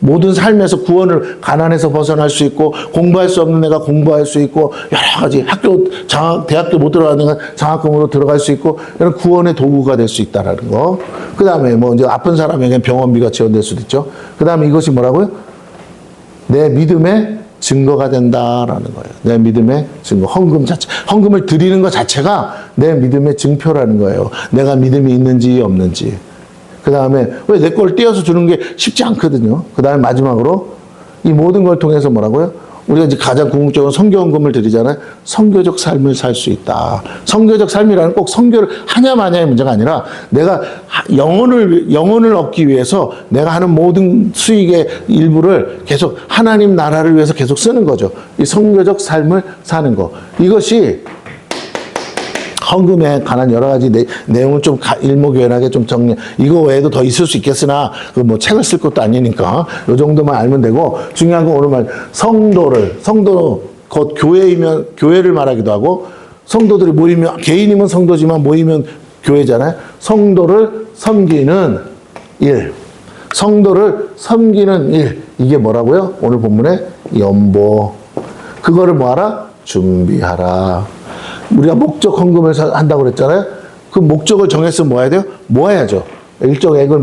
모든 삶에서 구원을, 가난에서 벗어날 수 있고, 공부할 수 없는 애가 공부할 수 있고, 여러 가지 대학교 못 들어가는 애가 장학금으로 들어갈 수 있고, 이런 구원의 도구가 될 수 있다라는 거. 그 다음에 뭐 이제 아픈 사람에게는 병원비가 지원될 수도 있죠. 그 다음에 이것이 뭐라고요? 내 믿음의 증거가 된다라는 거예요. 내 믿음의 증거, 헌금 자체, 헌금을 드리는 것 자체가 내 믿음의 증표라는 거예요. 내가 믿음이 있는지 없는지. 그 다음에 왜 내 걸 떼어서 주는 게 쉽지 않거든요. 그 다음에 마지막으로 이 모든 걸 통해서 뭐라고요? 우리가 이제 가장 궁극적으로 선교헌금을 드리잖아요. 선교적 삶을 살 수 있다. 선교적 삶이라는 꼭 선교를 하냐 마냐의 문제가 아니라 내가 영혼을 얻기 위해서 내가 하는 모든 수익의 일부를 계속 하나님 나라를 위해서 계속 쓰는 거죠. 이 선교적 삶을 사는 거. 이것이 헌금에 관한 여러 가지 내용을 좀 일목요연하게 좀 정리, 이거 외에도 더 있을 수 있겠으나, 그 뭐 책을 쓸 것도 아니니까, 요 정도만 알면 되고, 중요한 건 오늘 성도는 곧 교회이면 교회를 말하기도 하고, 성도들이 모이면, 개인이면 성도지만 모이면 교회잖아요. 성도를 섬기는 일. 성도를 섬기는 일. 이게 뭐라고요? 오늘 본문의 연보. 그거를 뭐하라? 준비하라. 우리가 목적 헌금을 한다고 그랬잖아요. 그 목적을 정했으면 뭐 해야 돼요? 모아야죠. 일정액을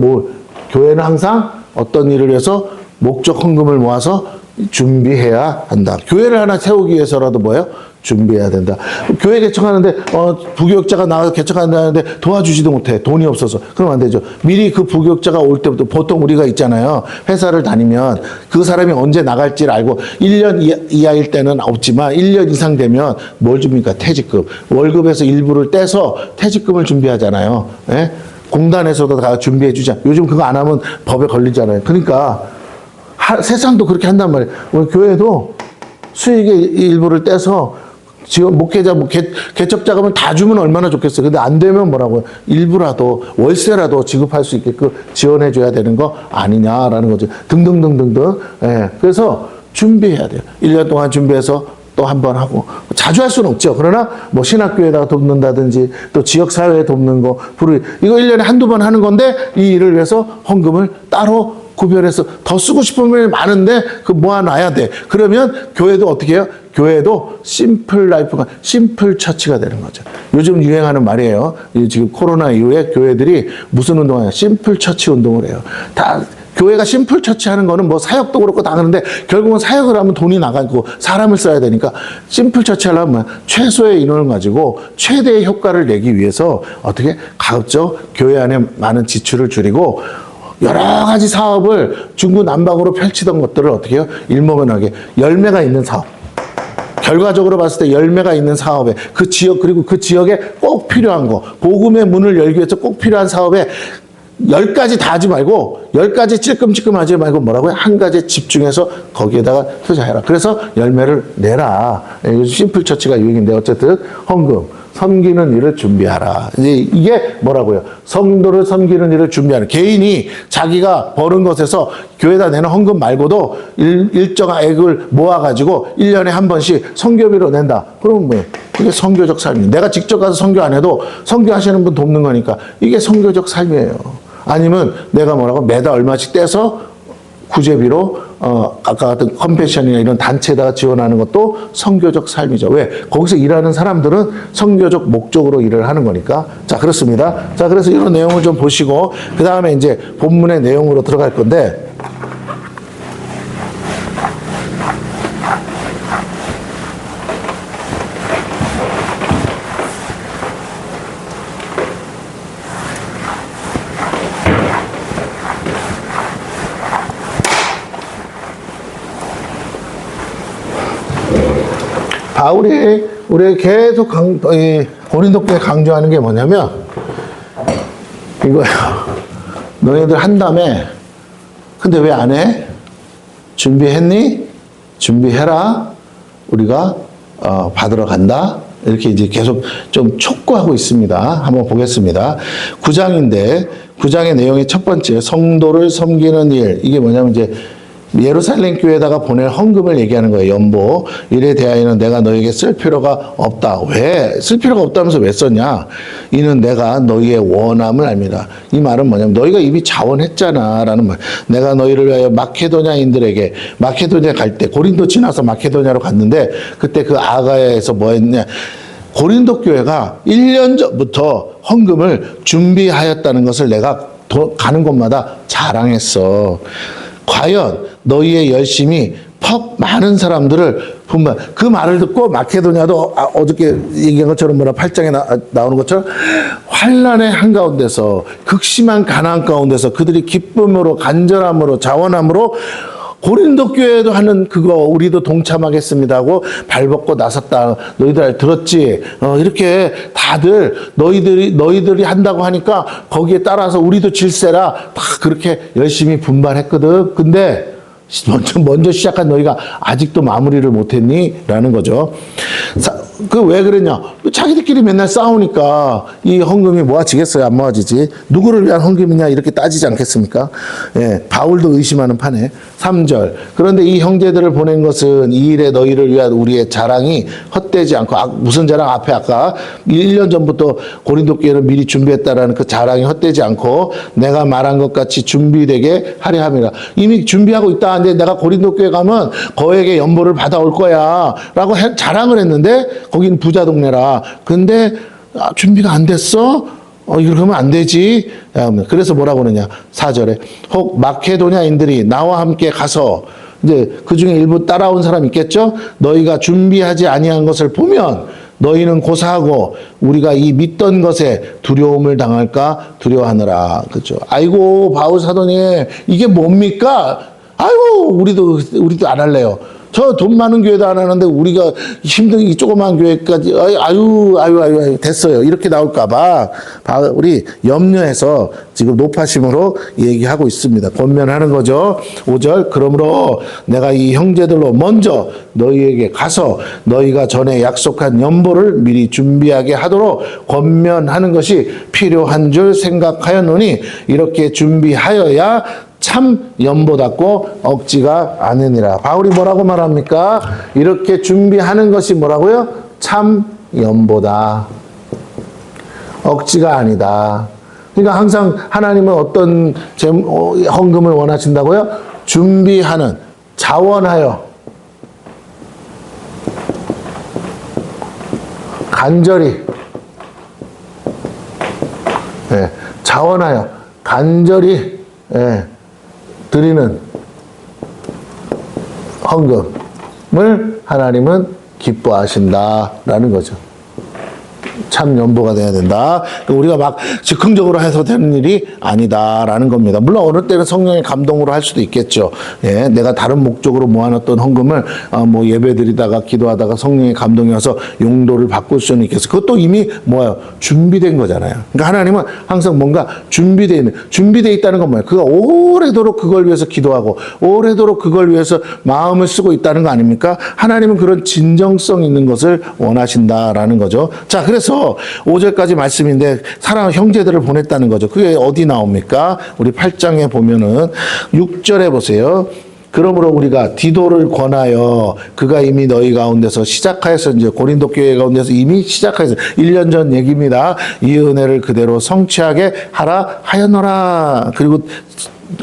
교회는 항상 어떤 일을 위해서 목적 헌금을 모아서 준비해야 한다. 교회를 하나 세우기 위해서라도 뭐예요? 준비해야 된다. 교회 개척하는데 부교육자가 나와서 개척한다는데 도와주지도 못해. 돈이 없어서. 그럼 안 되죠. 미리 그 부교육자가 올 때부터, 보통 우리가 있잖아요. 회사를 다니면 그 사람이 언제 나갈지를 알고 1년 이하일 때는 없지만 1년 이상 되면 뭘 줍니까? 퇴직금. 월급에서 일부를 떼서 퇴직금을 준비하잖아요. 예? 공단에서도 다 준비해 주자. 요즘 그거 안 하면 법에 걸리잖아요. 그러니까 세상도 그렇게 한단 말이에요. 우리 교회도 수익의 일부를 떼서 목회자, 개척 자금을 다 주면 얼마나 좋겠어요. 근데 안 되면 뭐라고요? 일부라도, 월세라도 지급할 수 있게끔 지원해 줘야 되는 거 아니냐라는 거죠. 등등등등등. 예. 그래서 준비해야 돼요. 1년 동안 준비해서 또 한 번 하고. 자주 할 수는 없죠. 그러나 뭐 신학교에다가 돕는다든지 또 지역사회에 돕는 거, 이거 1년에 한두 번 하는 건데 이 일을 위해서 헌금을 따로 구별해서 더 쓰고 싶은 분이 많은데 그 모아놔야 돼. 그러면 교회도 어떻게 해요? 교회도 심플 라이프가, 심플 처치가 되는 거죠. 요즘 유행하는 말이에요. 지금 코로나 이후에 교회들이 무슨 운동을 해요? 심플 처치 운동을 해요. 다 교회가 심플 처치하는 거는 뭐 사역도 그렇고 다 그러는데 결국은 사역을 하면 돈이 나가고 사람을 써야 되니까 심플 처치하려면 뭐야? 최소의 인원을 가지고 최대의 효과를 내기 위해서 어떻게 가급적 교회 안에 많은 지출을 줄이고 여러 가지 사업을 중구난방으로 펼치던 것들을 어떻게 해요? 일목요연하게 열매가 있는 사업. 결과적으로 봤을 때 열매가 있는 사업에 그 지역, 그리고 그 지역에 꼭 필요한 거, 복음의 문을 열기 위해서 꼭 필요한 사업에 10가지 다 하지 말고 10가지 찔끔찔끔 하지 말고 뭐라고요? 한 가지에 집중해서 거기에다가 투자해라. 그래서 열매를 내라. 요즘 심플 처치가 유행인데 어쨌든 헌금, 섬기는 일을 준비하라. 이게 뭐라고요? 성도를 섬기는 일을 준비하는. 개인이 자기가 버는 것에서 교회에다 내는 헌금 말고도 일정한 액을 모아가지고 1년에 한 번씩 선교비로 낸다. 그럼 뭐예요? 그게 선교적 삶이에요. 내가 직접 가서 선교 안 해도 선교하시는 분 돕는 거니까 이게 선교적 삶이에요. 아니면 내가 뭐라고 매달 얼마씩 떼서 구제비로 아까 같은 컴패션이나 이런 단체에다가 지원하는 것도 선교적 삶이죠. 왜? 거기서 일하는 사람들은 선교적 목적으로 일을 하는 거니까. 자, 그렇습니다. 자, 그래서 이런 내용을 좀 보시고 그 다음에 이제 본문의 내용으로 들어갈 건데 바울이 우리 계속 고린도 교회 강조하는 게 뭐냐면 이거예요. 너희들 한다며. 근데 왜 안 해? 준비했니? 준비해라. 우리가 받으러 간다. 이렇게 이제 계속 좀 촉구하고 있습니다. 한번 보겠습니다. 9장인데 9장의 내용의 첫 번째 성도를 섬기는 일. 이게 뭐냐면 이제 예루살렘 교회에다가 보낼 헌금을 얘기하는 거예요. 연보. 이에 대하여는 내가 너에게 쓸 필요가 없다. 왜? 쓸 필요가 없다면서 왜 썼냐? 이는 내가 너희의 원함을 압니다. 이 말은 뭐냐면 너희가 이미 자원했잖아 라는 말. 내가 너희를 위하여 마케도냐인들에게 마케도냐 갈 때 고린도 지나서 마케도냐로 갔는데 그때 그 아가야에서 뭐 했냐? 고린도 교회가 1년 전부터 헌금을 준비하였다는 것을 내가 가는 곳마다 자랑했어. 과연 너희의 열심이 많은 사람들을 분만 그 말을 듣고 마케도냐도 어저께 얘기한 것처럼 8장에 나오는 것처럼 환난의 한가운데서 극심한 가난 가운데서 그들이 기쁨으로 간절함으로 자원함으로 고린도 교회도 하는 그거 우리도 동참하겠습니다 하고 발벗고 나섰다. 너희들 들었지? 이렇게 다들 너희들이 한다고 하니까 거기에 따라서 우리도 질세라 다 그렇게 열심히 분발했거든. 근데 먼저 시작한 너희가 아직도 마무리를 못했니? 라는 거죠. 그 왜 그랬냐? 자기들끼리 맨날 싸우니까 이 헌금이 모아지겠어요? 안 모아지지? 누구를 위한 헌금이냐? 이렇게 따지지 않겠습니까? 예, 바울도 의심하는 판에 3절. 그런데 이 형제들을 보낸 것은 이 일에 너희를 위한 우리의 자랑이 헛되지 않고 무슨 자랑? 앞에 아까 1년 전부터 고린도 교회는 미리 준비했다라는 그 자랑이 헛되지 않고 내가 말한 것 같이 준비되게 하려 함이라. 이미 준비하고 있다 하는데 내가 고린도 교회 가면 거액의 연보를 받아올 거야 라고 자랑을 했는데 거긴 부자 동네라. 근데 준비가 안 됐어? 이렇게 하면 안 되지. 그래서 뭐라고 그러냐. 4절에 혹 마케도냐인들이 나와 함께 가서 이제 그 중에 일부 따라온 사람 있겠죠? 너희가 준비하지 아니한 것을 보면 너희는 고사하고 우리가 이 믿던 것에 두려움을 당할까 두려워하느라. 그렇죠. 아이고 바울 사도님 이게 뭡니까? 아이고 우리도 안 할래요. 저 돈 많은 교회도 안 하는데 우리가 힘든 이 조그만 교회까지 아유 됐어요. 이렇게 나올까봐 우리 염려해서 지금 높아심으로 얘기하고 있습니다. 권면하는 거죠. 5절 그러므로 내가 이 형제들로 먼저 너희에게 가서 너희가 전에 약속한 연보를 미리 준비하게 하도록 권면하는 것이 필요한 줄 생각하였노니 이렇게 준비하여야 참 연보답고 억지가 아니니라. 바울이 뭐라고 말합니까? 이렇게 준비하는 것이 뭐라고요? 참 연보다. 억지가 아니다. 그러니까 항상 하나님은 어떤 헌금을 원하신다고요? 준비하는, 자원하여, 간절히, 자원하여, 간절히, 드리는 헌금을 하나님은 기뻐하신다라는 거죠. 참 연보가 돼야 된다. 우리가 막 즉흥적으로 해서 되는 일이 아니다라는 겁니다. 물론 어느 때는 성령의 감동으로 할 수도 있겠죠. 예, 내가 다른 목적으로 모아놨던 헌금을 뭐 예배드리다가 기도하다가 성령의 감동이 와서 용도를 바꿀 수는 있겠어요. 그것도 이미 뭐예요? 준비된 거잖아요. 그러니까 하나님은 항상 뭔가 준비되어 있다는 건 뭐예요? 그가 오래도록 그걸 위해서 기도하고 오래도록 그걸 위해서 마음을 쓰고 있다는 거 아닙니까? 하나님은 그런 진정성 있는 것을 원하신다라는 거죠. 자, 그래서 5절까지 말씀인데 사랑 형제들을 보냈다는 거죠. 그게 어디 나옵니까? 우리 8장에 보면은 6절에 보세요. 그러므로 우리가 디도를 권하여 그가 이미 너희 가운데서 시작하여서 이제 고린도 교회 가운데서 이미 시작하여서 1년 전 얘기입니다. 이 은혜를 그대로 성취하게 하라 하였노라. 그리고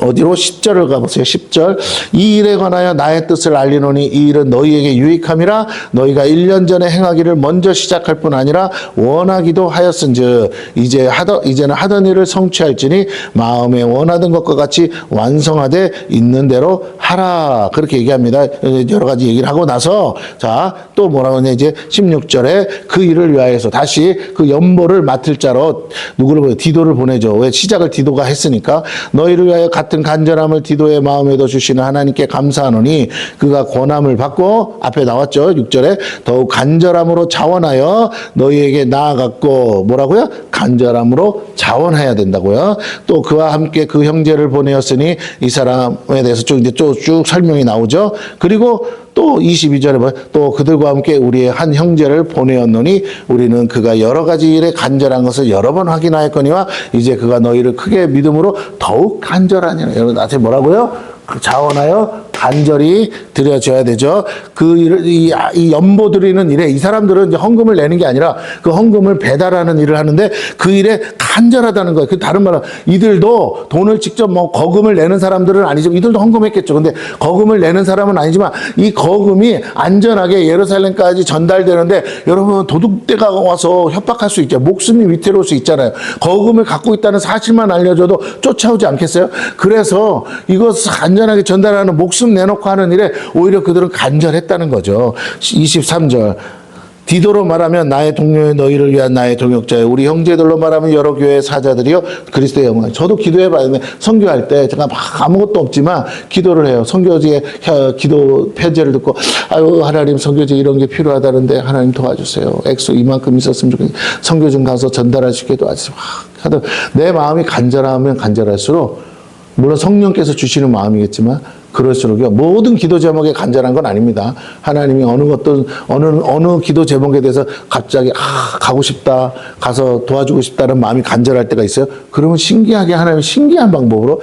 어디로 10절을 가보세요. 10절 이 일에 관하여 나의 뜻을 알리노니 이 일은 너희에게 유익함이라 너희가 1년 전에 행하기를 먼저 시작할 뿐 아니라 원하기도 하였은즉 이제는 하던 일을 성취할지니 마음에 원하던 것과 같이 완성하되 있는 대로 하라. 그렇게 얘기합니다. 여러 가지 얘기를 하고 나서 자, 또 뭐라고 하냐 이제 16절에 그 일을 위하여서 다시 그 연보를 맡을 자로 누구를 보내? 디도를 보내죠. 왜? 시작을 디도가 했으니까 너희를 위하여 같은 간절함을 디도의 마음에도 주시는 하나님께 감사하노니 그가 권함을 받고 앞에 나왔죠. 6절에 더욱 간절함으로 자원하여 너희에게 나아갔고 뭐라고요? 간절함으로 자원해야 된다고요. 또 그와 함께 그 형제를 보내었으니 이 사람에 대해서 쭉 설명이 나오죠. 그리고 또 22절에 뭐 또 그들과 함께 우리의 한 형제를 보내었노니 우리는 그가 여러 가지 일에 간절한 것을 여러 번 확인하였거니와 이제 그가 너희를 크게 믿음으로 더욱 간절하니라. 여러분 나한테 뭐라고요? 자원하여 간절히 드려져야 되죠. 이 연보 드리는 일에 이 사람들은 이제 헌금을 내는 게 아니라 그 헌금을 배달하는 일을 하는데 그 일에 간절하다는 거예요. 그 다른 말은 이들도 돈을 직접 뭐 거금을 내는 사람들은 아니죠. 이들도 헌금했겠죠. 근데 거금을 내는 사람은 아니지만 이 거금이 안전하게 예루살렘까지 전달되는데 여러분 도둑대가 와서 협박할 수 있죠. 목숨이 위태로울 수 있잖아요. 거금을 갖고 있다는 사실만 알려줘도 쫓아오지 않겠어요? 그래서 이것을 안전하게 전달하는 목숨 내놓고 하는 일에 오히려 그들은 간절했다는 거죠. 23절 디도로 말하면 나의 동료의 너희를 위한 나의 동역자예요. 우리 형제들로 말하면 여러 교회의 사자들이요 그리스도의 영광. 저도 기도해봤는데 선교할 때 제가 막 아무것도 없지만 기도를 해요. 선교지에 기도 편지를 듣고 아유 하나님 선교지 이런 게 필요하다는데 하나님 도와주세요. 액수 이만큼 있었으면 좋겠어요. 선교 좀 가서 전달할 수 있게 도와주세요. 하여튼 내 마음이 간절하면 간절할수록 물론 성령께서 주시는 마음이겠지만 그럴수록요 모든 기도 제목에 간절한 건 아닙니다. 하나님이 어느 기도 제목에 대해서 갑자기 가고 싶다 가서 도와주고 싶다는 마음이 간절할 때가 있어요. 그러면 신기하게 하나님이 신기한 방법으로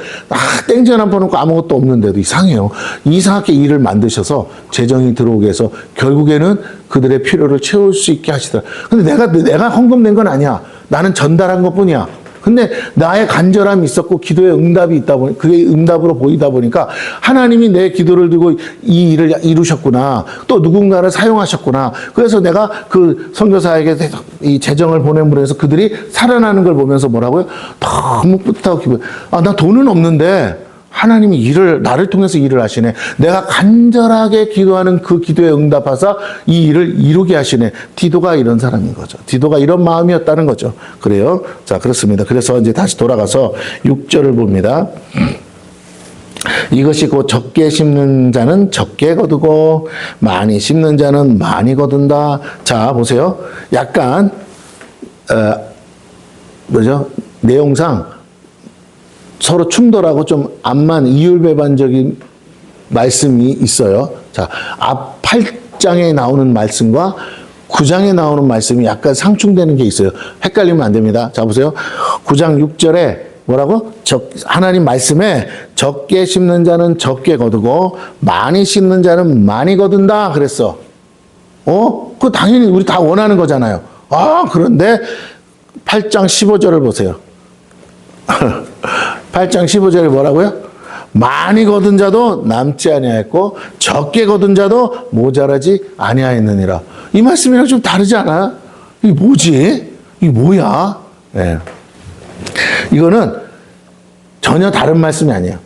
땡전 한 번 놓고 아무것도 없는데도 이상해요. 이상하게 일을 만드셔서 재정이 들어오게 해서 결국에는 그들의 필요를 채울 수 있게 하시더라. 근데 내가 헌금 낸 건 아니야. 나는 전달한 것뿐이야. 근데 나의 간절함이 있었고 기도의 응답이 있다 보니 그게 응답으로 보이다 보니까 하나님이 내 기도를 들고 이 일을 이루셨구나. 또 누군가를 사용하셨구나. 그래서 내가 그 선교사에게 이 재정을 보냄으로 해서 그들이 살아나는 걸 보면서 뭐라고요? 너무 뿌듯하고 기분. 나 돈은 없는데 하나님이 나를 통해서 일을 하시네. 내가 간절하게 기도하는 그 기도에 응답하사 이 일을 이루게 하시네. 디도가 이런 사람인 거죠. 디도가 이런 마음이었다는 거죠. 그래요. 자, 그렇습니다. 그래서 이제 다시 돌아가서 6절을 봅니다. 이것이 곧 적게 심는 자는 적게 거두고 많이 심는 자는 많이 거둔다. 자, 보세요. 약간 내용상 서로 충돌하고 좀 암만 이율배반적인 말씀이 있어요. 자, 앞 8장에 나오는 말씀과 9장에 나오는 말씀이 약간 상충되는 게 있어요. 헷갈리면 안 됩니다. 자, 보세요. 9장 6절에 뭐라고? 하나님 말씀에 적게 심는 자는 적게 거두고 많이 심는 자는 많이 거둔다 그랬어. 그거 당연히 우리 다 원하는 거잖아요. 그런데 8장 15절을 보세요. 8장 15절에 뭐라고요? 많이 거둔 자도 남지 아니하였고 적게 거둔 자도 모자라지 아니하였느니라. 이 말씀이랑 좀 다르지 않아요? 이게 뭐지? 이게 뭐야? 네. 이거는 전혀 다른 말씀이 아니에요.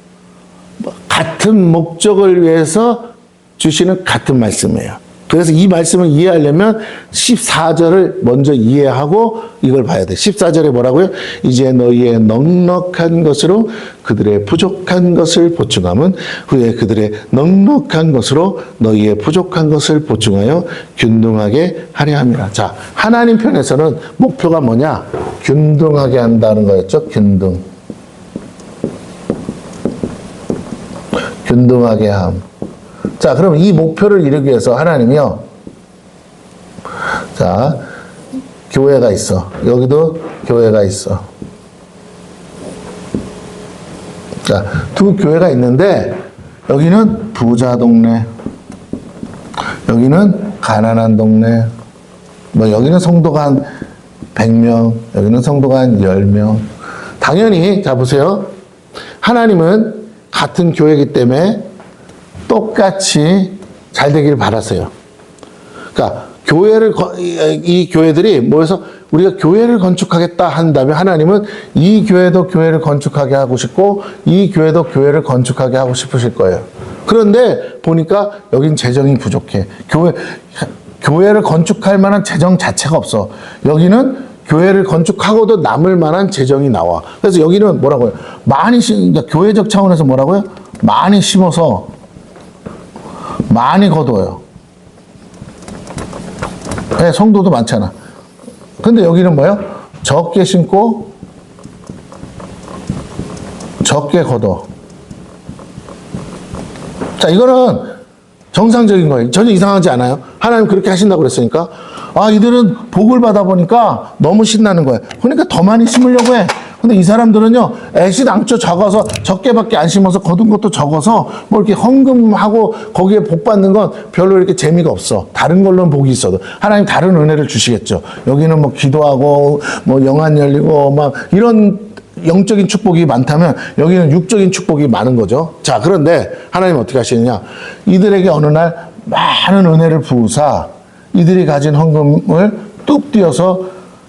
같은 목적을 위해서 주시는 같은 말씀이에요. 그래서 이 말씀을 이해하려면 14절을 먼저 이해하고 이걸 봐야 돼. 14절에 뭐라고요? 이제 너희의 넉넉한 것으로 그들의 부족한 것을 보충함은 후에 그들의 넉넉한 것으로 너희의 부족한 것을 보충하여 균등하게 하려 함이라. 자, 하나님 편에서는 목표가 뭐냐? 균등하게 한다는 거였죠. 균등하게 함. 자, 그럼 이 목표를 이루기 위해서 하나님이요. 자, 교회가 있어. 여기도 교회가 있어. 자, 두 교회가 있는데 여기는 부자 동네. 여기는 가난한 동네. 여기는 성도가 한 100명, 여기는 성도가 한 10명. 당연히 자 보세요. 하나님은 같은 교회이기 때문에 똑같이 잘 되기를 바라세요. 그러니까 이 교회들이 모여서 우리가 교회를 건축하겠다 한다면 하나님은 이 교회도 교회를 건축하게 하고 싶고 이 교회도 교회를 건축하게 하고 싶으실 거예요. 그런데 보니까 여긴 재정이 부족해. 교회를 건축할 만한 재정 자체가 없어. 여기는 교회를 건축하고도 남을 만한 재정이 나와. 그래서 여기는 뭐라고요? 그러니까 교회적 차원에서 뭐라고요? 많이 심어서 많이 거둬요. 네, 성도도 많잖아. 근데 여기는 뭐예요? 적게 심고 적게 거둬. 자, 이거는 정상적인 거예요. 전혀 이상하지 않아요. 하나님 그렇게 하신다고 그랬으니까. 아, 이들은 복을 받아보니까 너무 신나는 거예요. 그러니까 더 많이 심으려고 해. 근데 이 사람들은요, 애시당초 적어서, 적게밖에 안 심어서 거둔 것도 적어서, 뭐 이렇게 헌금하고 거기에 복 받는 건 별로 이렇게 재미가 없어. 다른 걸로는 복이 있어도. 하나님 다른 은혜를 주시겠죠. 여기는 뭐 기도하고, 뭐 영안 열리고, 막 이런 영적인 축복이 많다면 여기는 육적인 축복이 많은 거죠. 자, 그런데 하나님 어떻게 하시느냐. 이들에게 어느 날 많은 은혜를 부으사 이들이 가진 헌금을 뚝 띄어서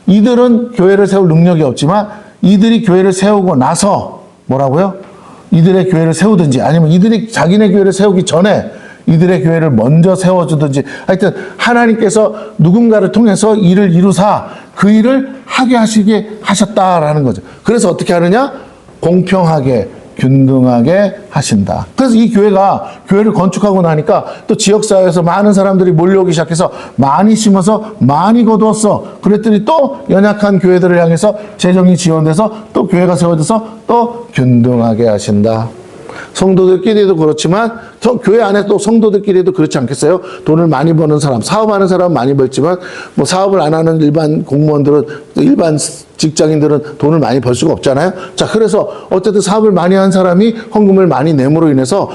이들은 교회를 세울 능력이 없지만 이들이 교회를 세우고 나서 뭐라고요? 이들의 교회를 세우든지 아니면 이들이 자기네 교회를 세우기 전에 이들의 교회를 먼저 세워주든지 하여튼 하나님께서 누군가를 통해서 일을 이루사 그 일을 하게 하시게 하셨다라는 거죠. 그래서 어떻게 하느냐? 공평하게 균등하게 하신다. 그래서 이 교회를 건축하고 나니까 또 지역사회에서 많은 사람들이 몰려오기 시작해서 많이 심어서 많이 거두었어. 그랬더니 또 연약한 교회들을 향해서 재정이 지원돼서 또 교회가 세워져서 또 균등하게 하신다. 성도들끼리도 그렇지만 교회 안에 또 성도들끼리도 그렇지 않겠어요? 돈을 많이 버는 사람, 사업하는 사람은 많이 벌지만 뭐 사업을 안 하는 일반 공무원들은, 일반 직장인들은 돈을 많이 벌 수가 없잖아요. 자, 그래서 어쨌든 사업을 많이 한 사람이 헌금을 많이 내므로 인해서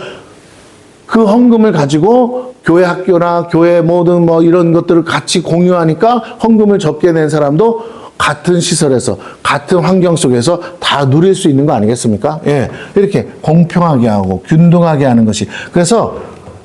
그 헌금을 가지고 교회 학교나 교회 모든 뭐 이런 것들을 같이 공유하니까 헌금을 적게 낸 사람도 같은 시설에서 같은 환경 속에서 다 누릴 수 있는 거 아니겠습니까? 예, 이렇게 공평하게 하고 균등하게 하는 것이. 그래서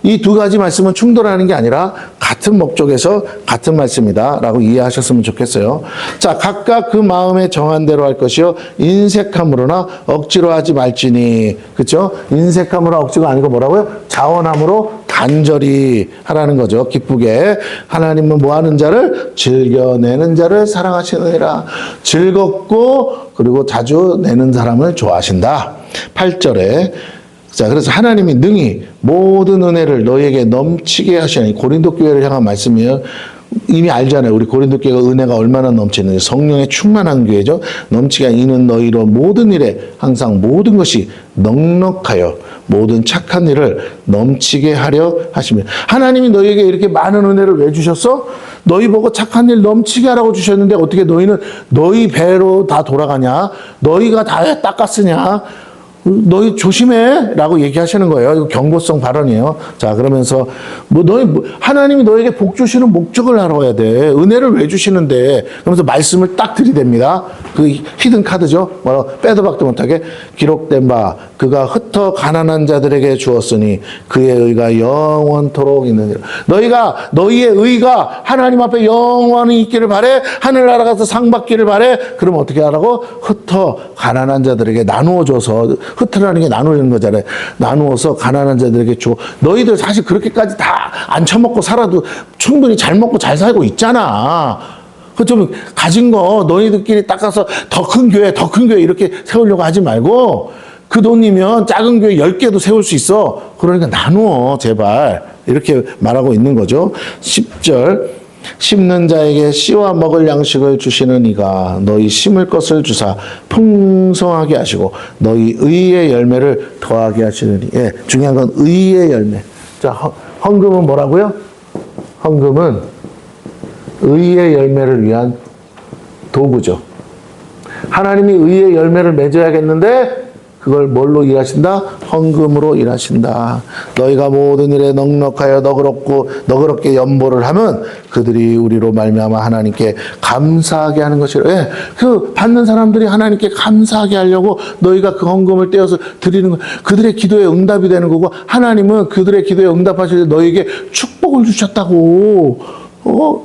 이 두 가지 말씀은 충돌하는 게 아니라 같은 목적에서 같은 말씀이다라고 이해하셨으면 좋겠어요. 자, 각각 그 마음에 정한 대로 할 것이요 인색함으로나 억지로 하지 말지니. 그렇죠? 인색함으로 억지가 아니고 뭐라고요? 자원함으로 간절히 하라는 거죠. 기쁘게. 하나님은 뭐 하는 자를? 즐겨내는 자를 사랑하시느니라. 즐겁고 그리고 자주 내는 사람을 좋아하신다. 8절에 자, 그래서 하나님이 능히 모든 은혜를 너희에게 넘치게 하시니. 고린도 교회를 향한 말씀이에요. 이미 알잖아요. 우리 고린도 교회가 은혜가 얼마나 넘치는지. 성령에 충만한 교회죠. 넘치게 이는 너희로 모든 일에 항상 모든 것이 넉넉하여 모든 착한 일을 넘치게 하려 하시며. 하나님이 너희에게 이렇게 많은 은혜를 왜 주셨어? 너희 보고 착한 일 넘치게 하라고 주셨는데 어떻게 너희는 너희 배로 다 돌아가냐? 너희가 다 닦았으냐? 너희 조심해 라고 얘기하시는 거예요. 이거 경고성 발언이에요. 자, 그러면서 하나님이 너에게 복 주시는 목적을 알아야 돼. 은혜를 왜 주시는데. 그러면서 말씀을 딱 들이댑니다. 그 히든 카드죠. 빼도 박도 못하게 기록된 바 그가 흩어 가난한 자들에게 주었으니 그의 의가 영원토록 있느니라. 너희의 의가 하나님 앞에 영원히 있기를 바래. 하늘나라 가서 상 받기를 바래. 그럼 어떻게 하라고? 흩어 가난한 자들에게 나누어줘서. 흩으라는 게 나누는 거잖아요. 나누어서 가난한 자들에게 줘. 너희들 사실 그렇게까지 다 안 처먹고 살아도 충분히 잘 먹고 잘 살고 있잖아. 그 좀 가진 거 너희들끼리 닦아서 더 큰 교회 이렇게 세우려고 하지 말고 그 돈이면 작은 교회 10개도 세울 수 있어. 그러니까 나누어 제발. 이렇게 말하고 있는 거죠. 10절 심는 자에게 씨와 먹을 양식을 주시는 이가 너희 심을 것을 주사 풍성하게 하시고 너희 의의 열매를 더하게 하시느니. 예, 중요한 건 의의 열매. 자, 헌금은 뭐라고요? 헌금은 의의 열매를 위한 도구죠. 하나님이 의의 열매를 맺어야겠는데 그걸 뭘로 일하신다? 헌금으로 일하신다. 너희가 모든 일에 넉넉하여 너그럽게 연보를 하면 그들이 우리로 말미암아 하나님께 감사하게 하는 것이라. 예, 그 받는 사람들이 하나님께 감사하게 하려고 너희가 그 헌금을 떼어서 드리는 거. 그들의 기도에 응답이 되는 거고 하나님은 그들의 기도에 응답하실 때 너희에게 축복을 주셨다고.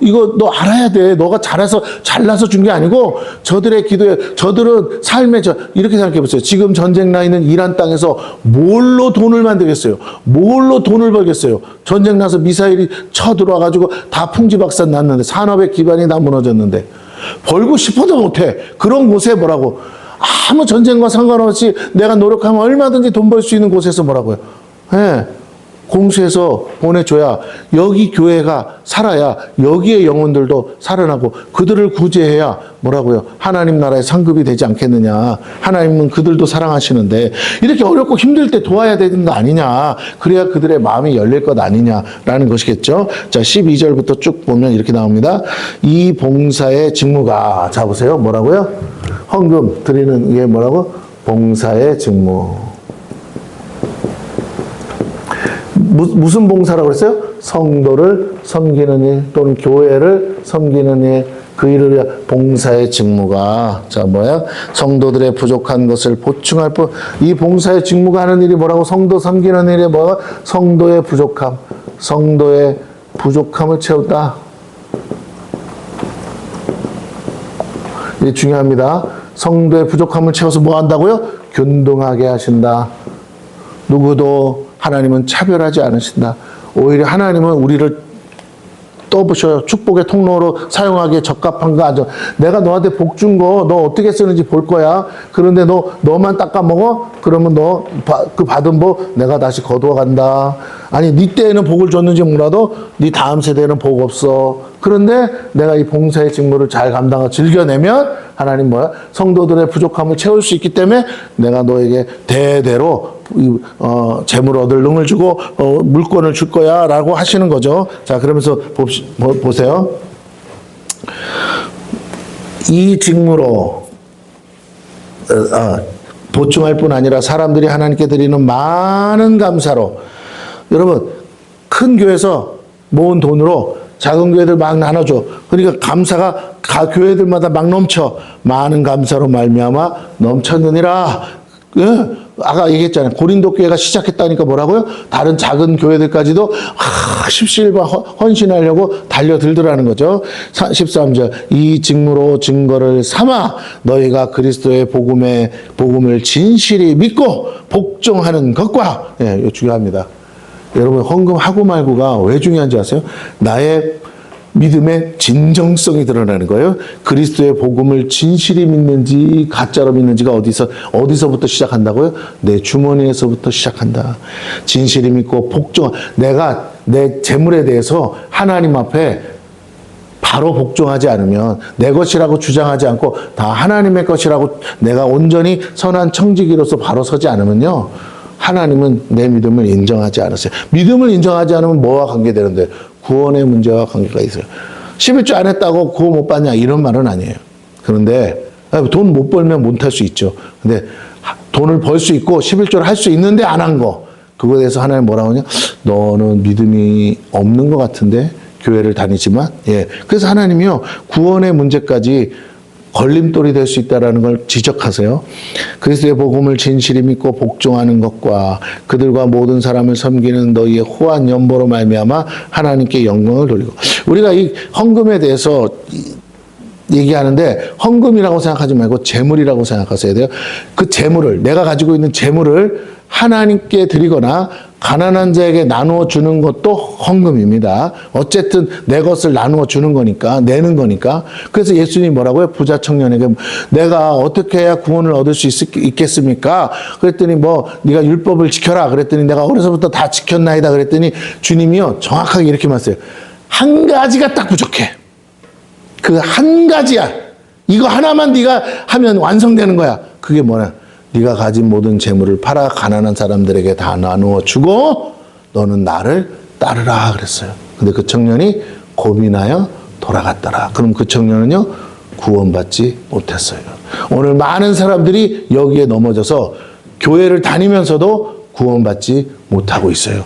이거 너 알아야 돼. 너가 잘나서 준 게 아니고 저들의 기도에, 저들은 삶에 이렇게 생각해 보세요. 지금 전쟁 나 있는 이란 땅에서 뭘로 돈을 만들겠어요? 뭘로 돈을 벌겠어요? 전쟁 나서 미사일이 쳐들어와가지고 다 풍지박산 났는데 산업의 기반이 다 무너졌는데 벌고 싶어도 못해. 그런 곳에 뭐라고? 아무 전쟁과 상관없이 내가 노력하면 얼마든지 돈 벌 수 있는 곳에서 뭐라고요? 예. 공수해서 보내줘야 여기 교회가 살아야 여기의 영혼들도 살아나고 그들을 구제해야 뭐라고요? 하나님 나라의 상급이 되지 않겠느냐. 하나님은 그들도 사랑하시는데 이렇게 어렵고 힘들 때 도와야 되는 거 아니냐. 그래야 그들의 마음이 열릴 것 아니냐라는 것이겠죠. 자, 12절부터 쭉 보면 이렇게 나옵니다. 이 봉사의 직무가, 자 보세요. 뭐라고요? 헌금 드리는 게 뭐라고? 봉사의 직무. 무슨 봉사라고 그랬어요? 성도를 섬기는 일 또는 교회를 섬기는 일, 그 일을 위한 봉사의 직무가, 자 뭐야? 성도들의 부족한 것을 보충할 뿐. 이 봉사의 직무가 하는 일이 뭐라고? 성도 섬기는 일이 뭐야? 성도의 부족함을 채우다. 이게 중요합니다. 성도의 부족함을 채워서 뭐 한다고요? 균등하게 하신다. 누구도 하나님은 차별하지 않으신다. 오히려 하나님은 우리를 떠보셔요. 축복의 통로로 사용하기에 적합한 거 아주. 내가 너한테 복 준 거 너 어떻게 쓰는지 볼 거야. 그런데 너만 닦아 먹어? 그러면 너 그 받은 복 내가 다시 거두어 간다. 아니 네 때에는 복을 줬는지 몰라도 네 다음 세대에는 복 없어. 그런데 내가 이 봉사의 직무를 잘 감당하고 즐겨내면 하나님 뭐야? 성도들의 부족함을 채울 수 있기 때문에 내가 너에게 대대로 재물 얻을 능을 주고 물권을 줄 거야 라고 하시는 거죠. 자, 그러면서 보세요. 이 직무로 보충할 뿐 아니라 사람들이 하나님께 드리는 많은 감사로, 여러분 큰 교회에서 모은 돈으로 작은 교회들 막 나눠줘. 그러니까 감사가 교회들마다 막 넘쳐. 많은 감사로 말미암아 넘쳤느니라. 예? 아까 얘기했잖아요. 고린도 교회가 시작했다니까 뭐라고요? 다른 작은 교회들까지도 십시일반 헌신하려고 달려들더라는 거죠. 13절 이 직무로 증거를 삼아 너희가 그리스도의 복음을 진실히 믿고 복종하는 것과, 예, 이거 중요합니다. 여러분 헌금하고 말고가 왜 중요한지 아세요? 나의 믿음의 진정성이 드러나는 거예요. 그리스도의 복음을 진실히 믿는지 가짜로 믿는지가 어디서부터 시작한다고요? 내 주머니에서부터 시작한다. 진실히 믿고 내가 내 재물에 대해서 하나님 앞에 바로 복종하지 않으면, 내 것이라고 주장하지 않고 다 하나님의 것이라고 내가 온전히 선한 청지기로서 바로 서지 않으면요, 하나님은 내 믿음을 인정하지 않으세요. 믿음을 인정하지 않으면 뭐와 관계되는데? 구원의 문제와 관계가 있어요. 11조 안 했다고 구원 못 받냐 이런 말은 아니에요. 그런데 돈 못 벌면 못 할 수 있죠. 근데 돈을 벌 수 있고 11조를 할 수 있는데 안 한 거, 그거에 대해서 하나님 뭐라고 하냐? 너는 믿음이 없는 것 같은데 교회를 다니지만, 예. 그래서 하나님이요 구원의 문제까지 걸림돌이 될 수 있다는 걸 지적하세요. 그리스도의 복음을 진실히 믿고 복종하는 것과 그들과 모든 사람을 섬기는 너희의 호한 연보로 말미암아 하나님께 영광을 돌리고. 우리가 이 헌금에 대해서 얘기하는데 헌금이라고 생각하지 말고 재물이라고 생각하셔야 돼요. 그 재물을, 내가 가지고 있는 재물을 하나님께 드리거나 가난한 자에게 나누어 주는 것도 헌금입니다. 어쨌든 내 것을 나누어 주는 거니까, 내는 거니까. 그래서 예수님이 뭐라고요? 부자 청년에게 내가 어떻게 해야 구원을 얻을 수 있겠습니까? 그랬더니 네가 율법을 지켜라. 그랬더니 내가 어려서부터 다 지켰나이다. 그랬더니 주님이요 정확하게 이렇게 말했어요. 한 가지가 딱 부족해. 그 한 가지야. 이거 하나만 네가 하면 완성되는 거야. 그게 뭐냐? 네가 가진 모든 재물을 팔아 가난한 사람들에게 다 나누어 주고 너는 나를 따르라 그랬어요. 근데 그 청년이 고민하여 돌아갔더라. 그럼 그 청년은요 구원받지 못했어요. 오늘 많은 사람들이 여기에 넘어져서 교회를 다니면서도 구원받지 못하고 있어요.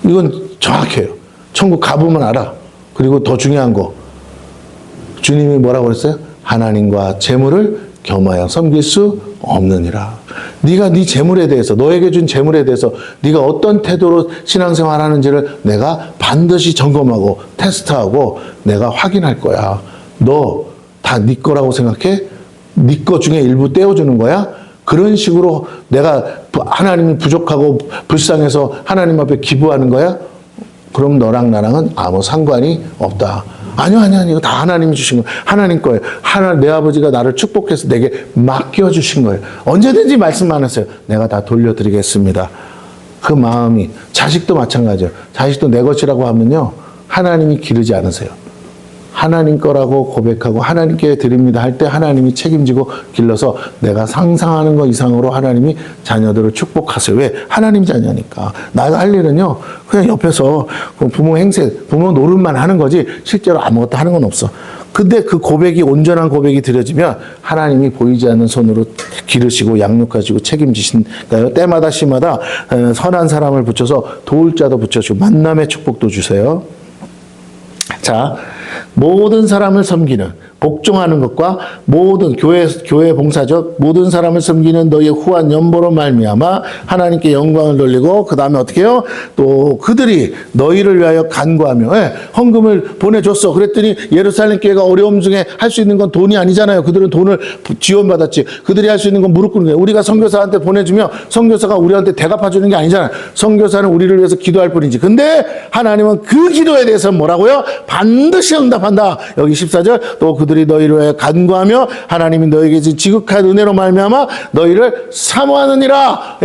이건 정확해요. 천국 가보면 알아. 그리고 더 중요한 거, 주님이 뭐라고 그랬어요? 하나님과 재물을 겸하여 섬길 수 없느니라. 네가 네 재물에 대해서, 너에게 준 재물에 대해서 네가 어떤 태도로 신앙생활 하는지를 내가 반드시 점검하고 테스트하고 내가 확인할 거야. 너 다 네 거라고 생각해? 네 거 중에 일부 떼어주는 거야? 그런 식으로 내가 하나님이 부족하고 불쌍해서 하나님 앞에 기부하는 거야? 그럼 너랑 나랑은 아무 상관이 없다. 아니요. 이거 다 하나님이 주신 거예요. 하나님 거예요. 내 아버지가 나를 축복해서 내게 맡겨주신 거예요. 언제든지 말씀만 하세요. 내가 다 돌려드리겠습니다. 그 마음이, 자식도 마찬가지예요. 자식도 내 것이라고 하면요, 하나님이 기르지 않으세요. 하나님 거라고 고백하고 하나님께 드립니다 할 때 하나님이 책임지고 길러서 내가 상상하는 것 이상으로 하나님이 자녀들을 축복하세요. 왜? 하나님 자녀니까. 나가 할 일은요, 그냥 옆에서 부모 행세, 부모 노릇만 하는 거지 실제로 아무것도 하는 건 없어. 근데 그 고백이, 온전한 고백이 드려지면 하나님이 보이지 않는 손으로 기르시고 양육하시고 책임지신가요? 때마다 시마다 선한 사람을 붙여서 도울 자도 붙여주고 만남의 축복도 주세요. 자, 모든 사람을 섬기는, 복종하는 것과 모든 교회 봉사죠. 모든 사람을 섬기는 너희의 후한 연보로 말미암아 하나님께 영광을 돌리고, 그 다음에 어떻게 해요? 또 그들이 너희를 위하여 간구하며, 헌금을 보내줬어. 그랬더니 예루살렘 교회가 어려움 중에 할 수 있는 건 돈이 아니잖아요. 그들은 돈을 지원받았지. 그들이 할 수 있는 건 무릎 꿇는 거예요. 우리가 선교사한테 보내주면 선교사가 우리한테 대갚아주는 게 아니잖아요. 선교사는 우리를 위해서 기도할 뿐이지. 근데 하나님은 그 기도에 대해서 뭐라고요? 반드시 응답한다. 여기 14절, 또 그들이 너희를 위해 간구하며 하나님이 너에게 지극한 은혜로 말미암아 너희를 사모하느니라.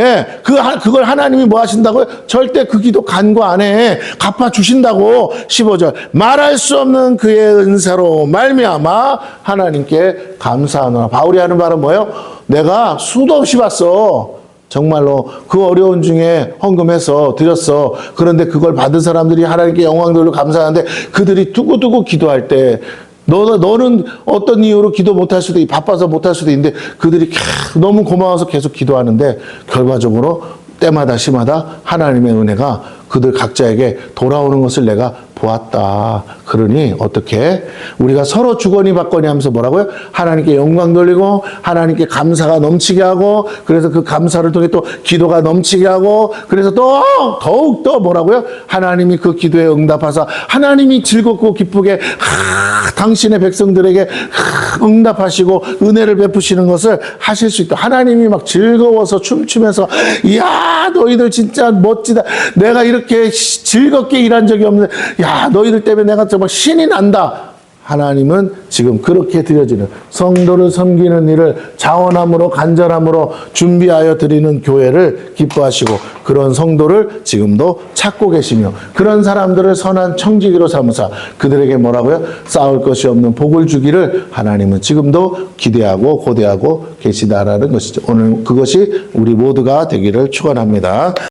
그걸 하나님이 뭐 하신다고요? 절대 그 기도 간구 안 해. 갚아주신다고. 15절, 말할 수 없는 그의 은사로 말미암아 하나님께 감사하노라. 바울이 하는 말은 뭐예요? 내가 수도 없이 봤어. 정말로 그 어려운 중에 헌금해서 드렸어. 그런데 그걸 받은 사람들이 하나님께 영광 돌리고 감사하는데, 그들이 두고두고 기도할 때 너는 어떤 이유로 기도 못할 수도 있고 바빠서 못할 수도 있는데, 그들이 너무 고마워서 계속 기도하는데 결과적으로 때마다 시마다 하나님의 은혜가 그들 각자에게 돌아오는 것을 내가 보았다. 그러니 어떻게 우리가 서로 주거니 받거니 하면서 뭐라고요? 하나님께 영광 돌리고 하나님께 감사가 넘치게 하고, 그래서 그 감사를 통해 또 기도가 넘치게 하고, 그래서 또 더욱 더 뭐라고요? 하나님이 그 기도에 응답하사 하나님이 즐겁고 기쁘게 당신의 백성들에게 응답하시고 은혜를 베푸시는 것을 하실 수 있다. 하나님이 막 즐거워서 춤추면서, 이야 너희들 진짜 멋지다. 내가 이렇게 즐겁게 일한 적이 없는데, 야 너희들 때문에 내가 정말 신이 난다. 하나님은 지금 그렇게 드려지는, 성도를 섬기는 일을 자원함으로 간절함으로 준비하여 드리는 교회를 기뻐하시고, 그런 성도를 지금도 찾고 계시며, 그런 사람들을 선한 청지기로 삼으사 그들에게 뭐라고요? 싸울 것이 없는 복을 주기를 하나님은 지금도 기대하고 고대하고 계시다라는 것이죠. 오늘 그것이 우리 모두가 되기를 축원합니다.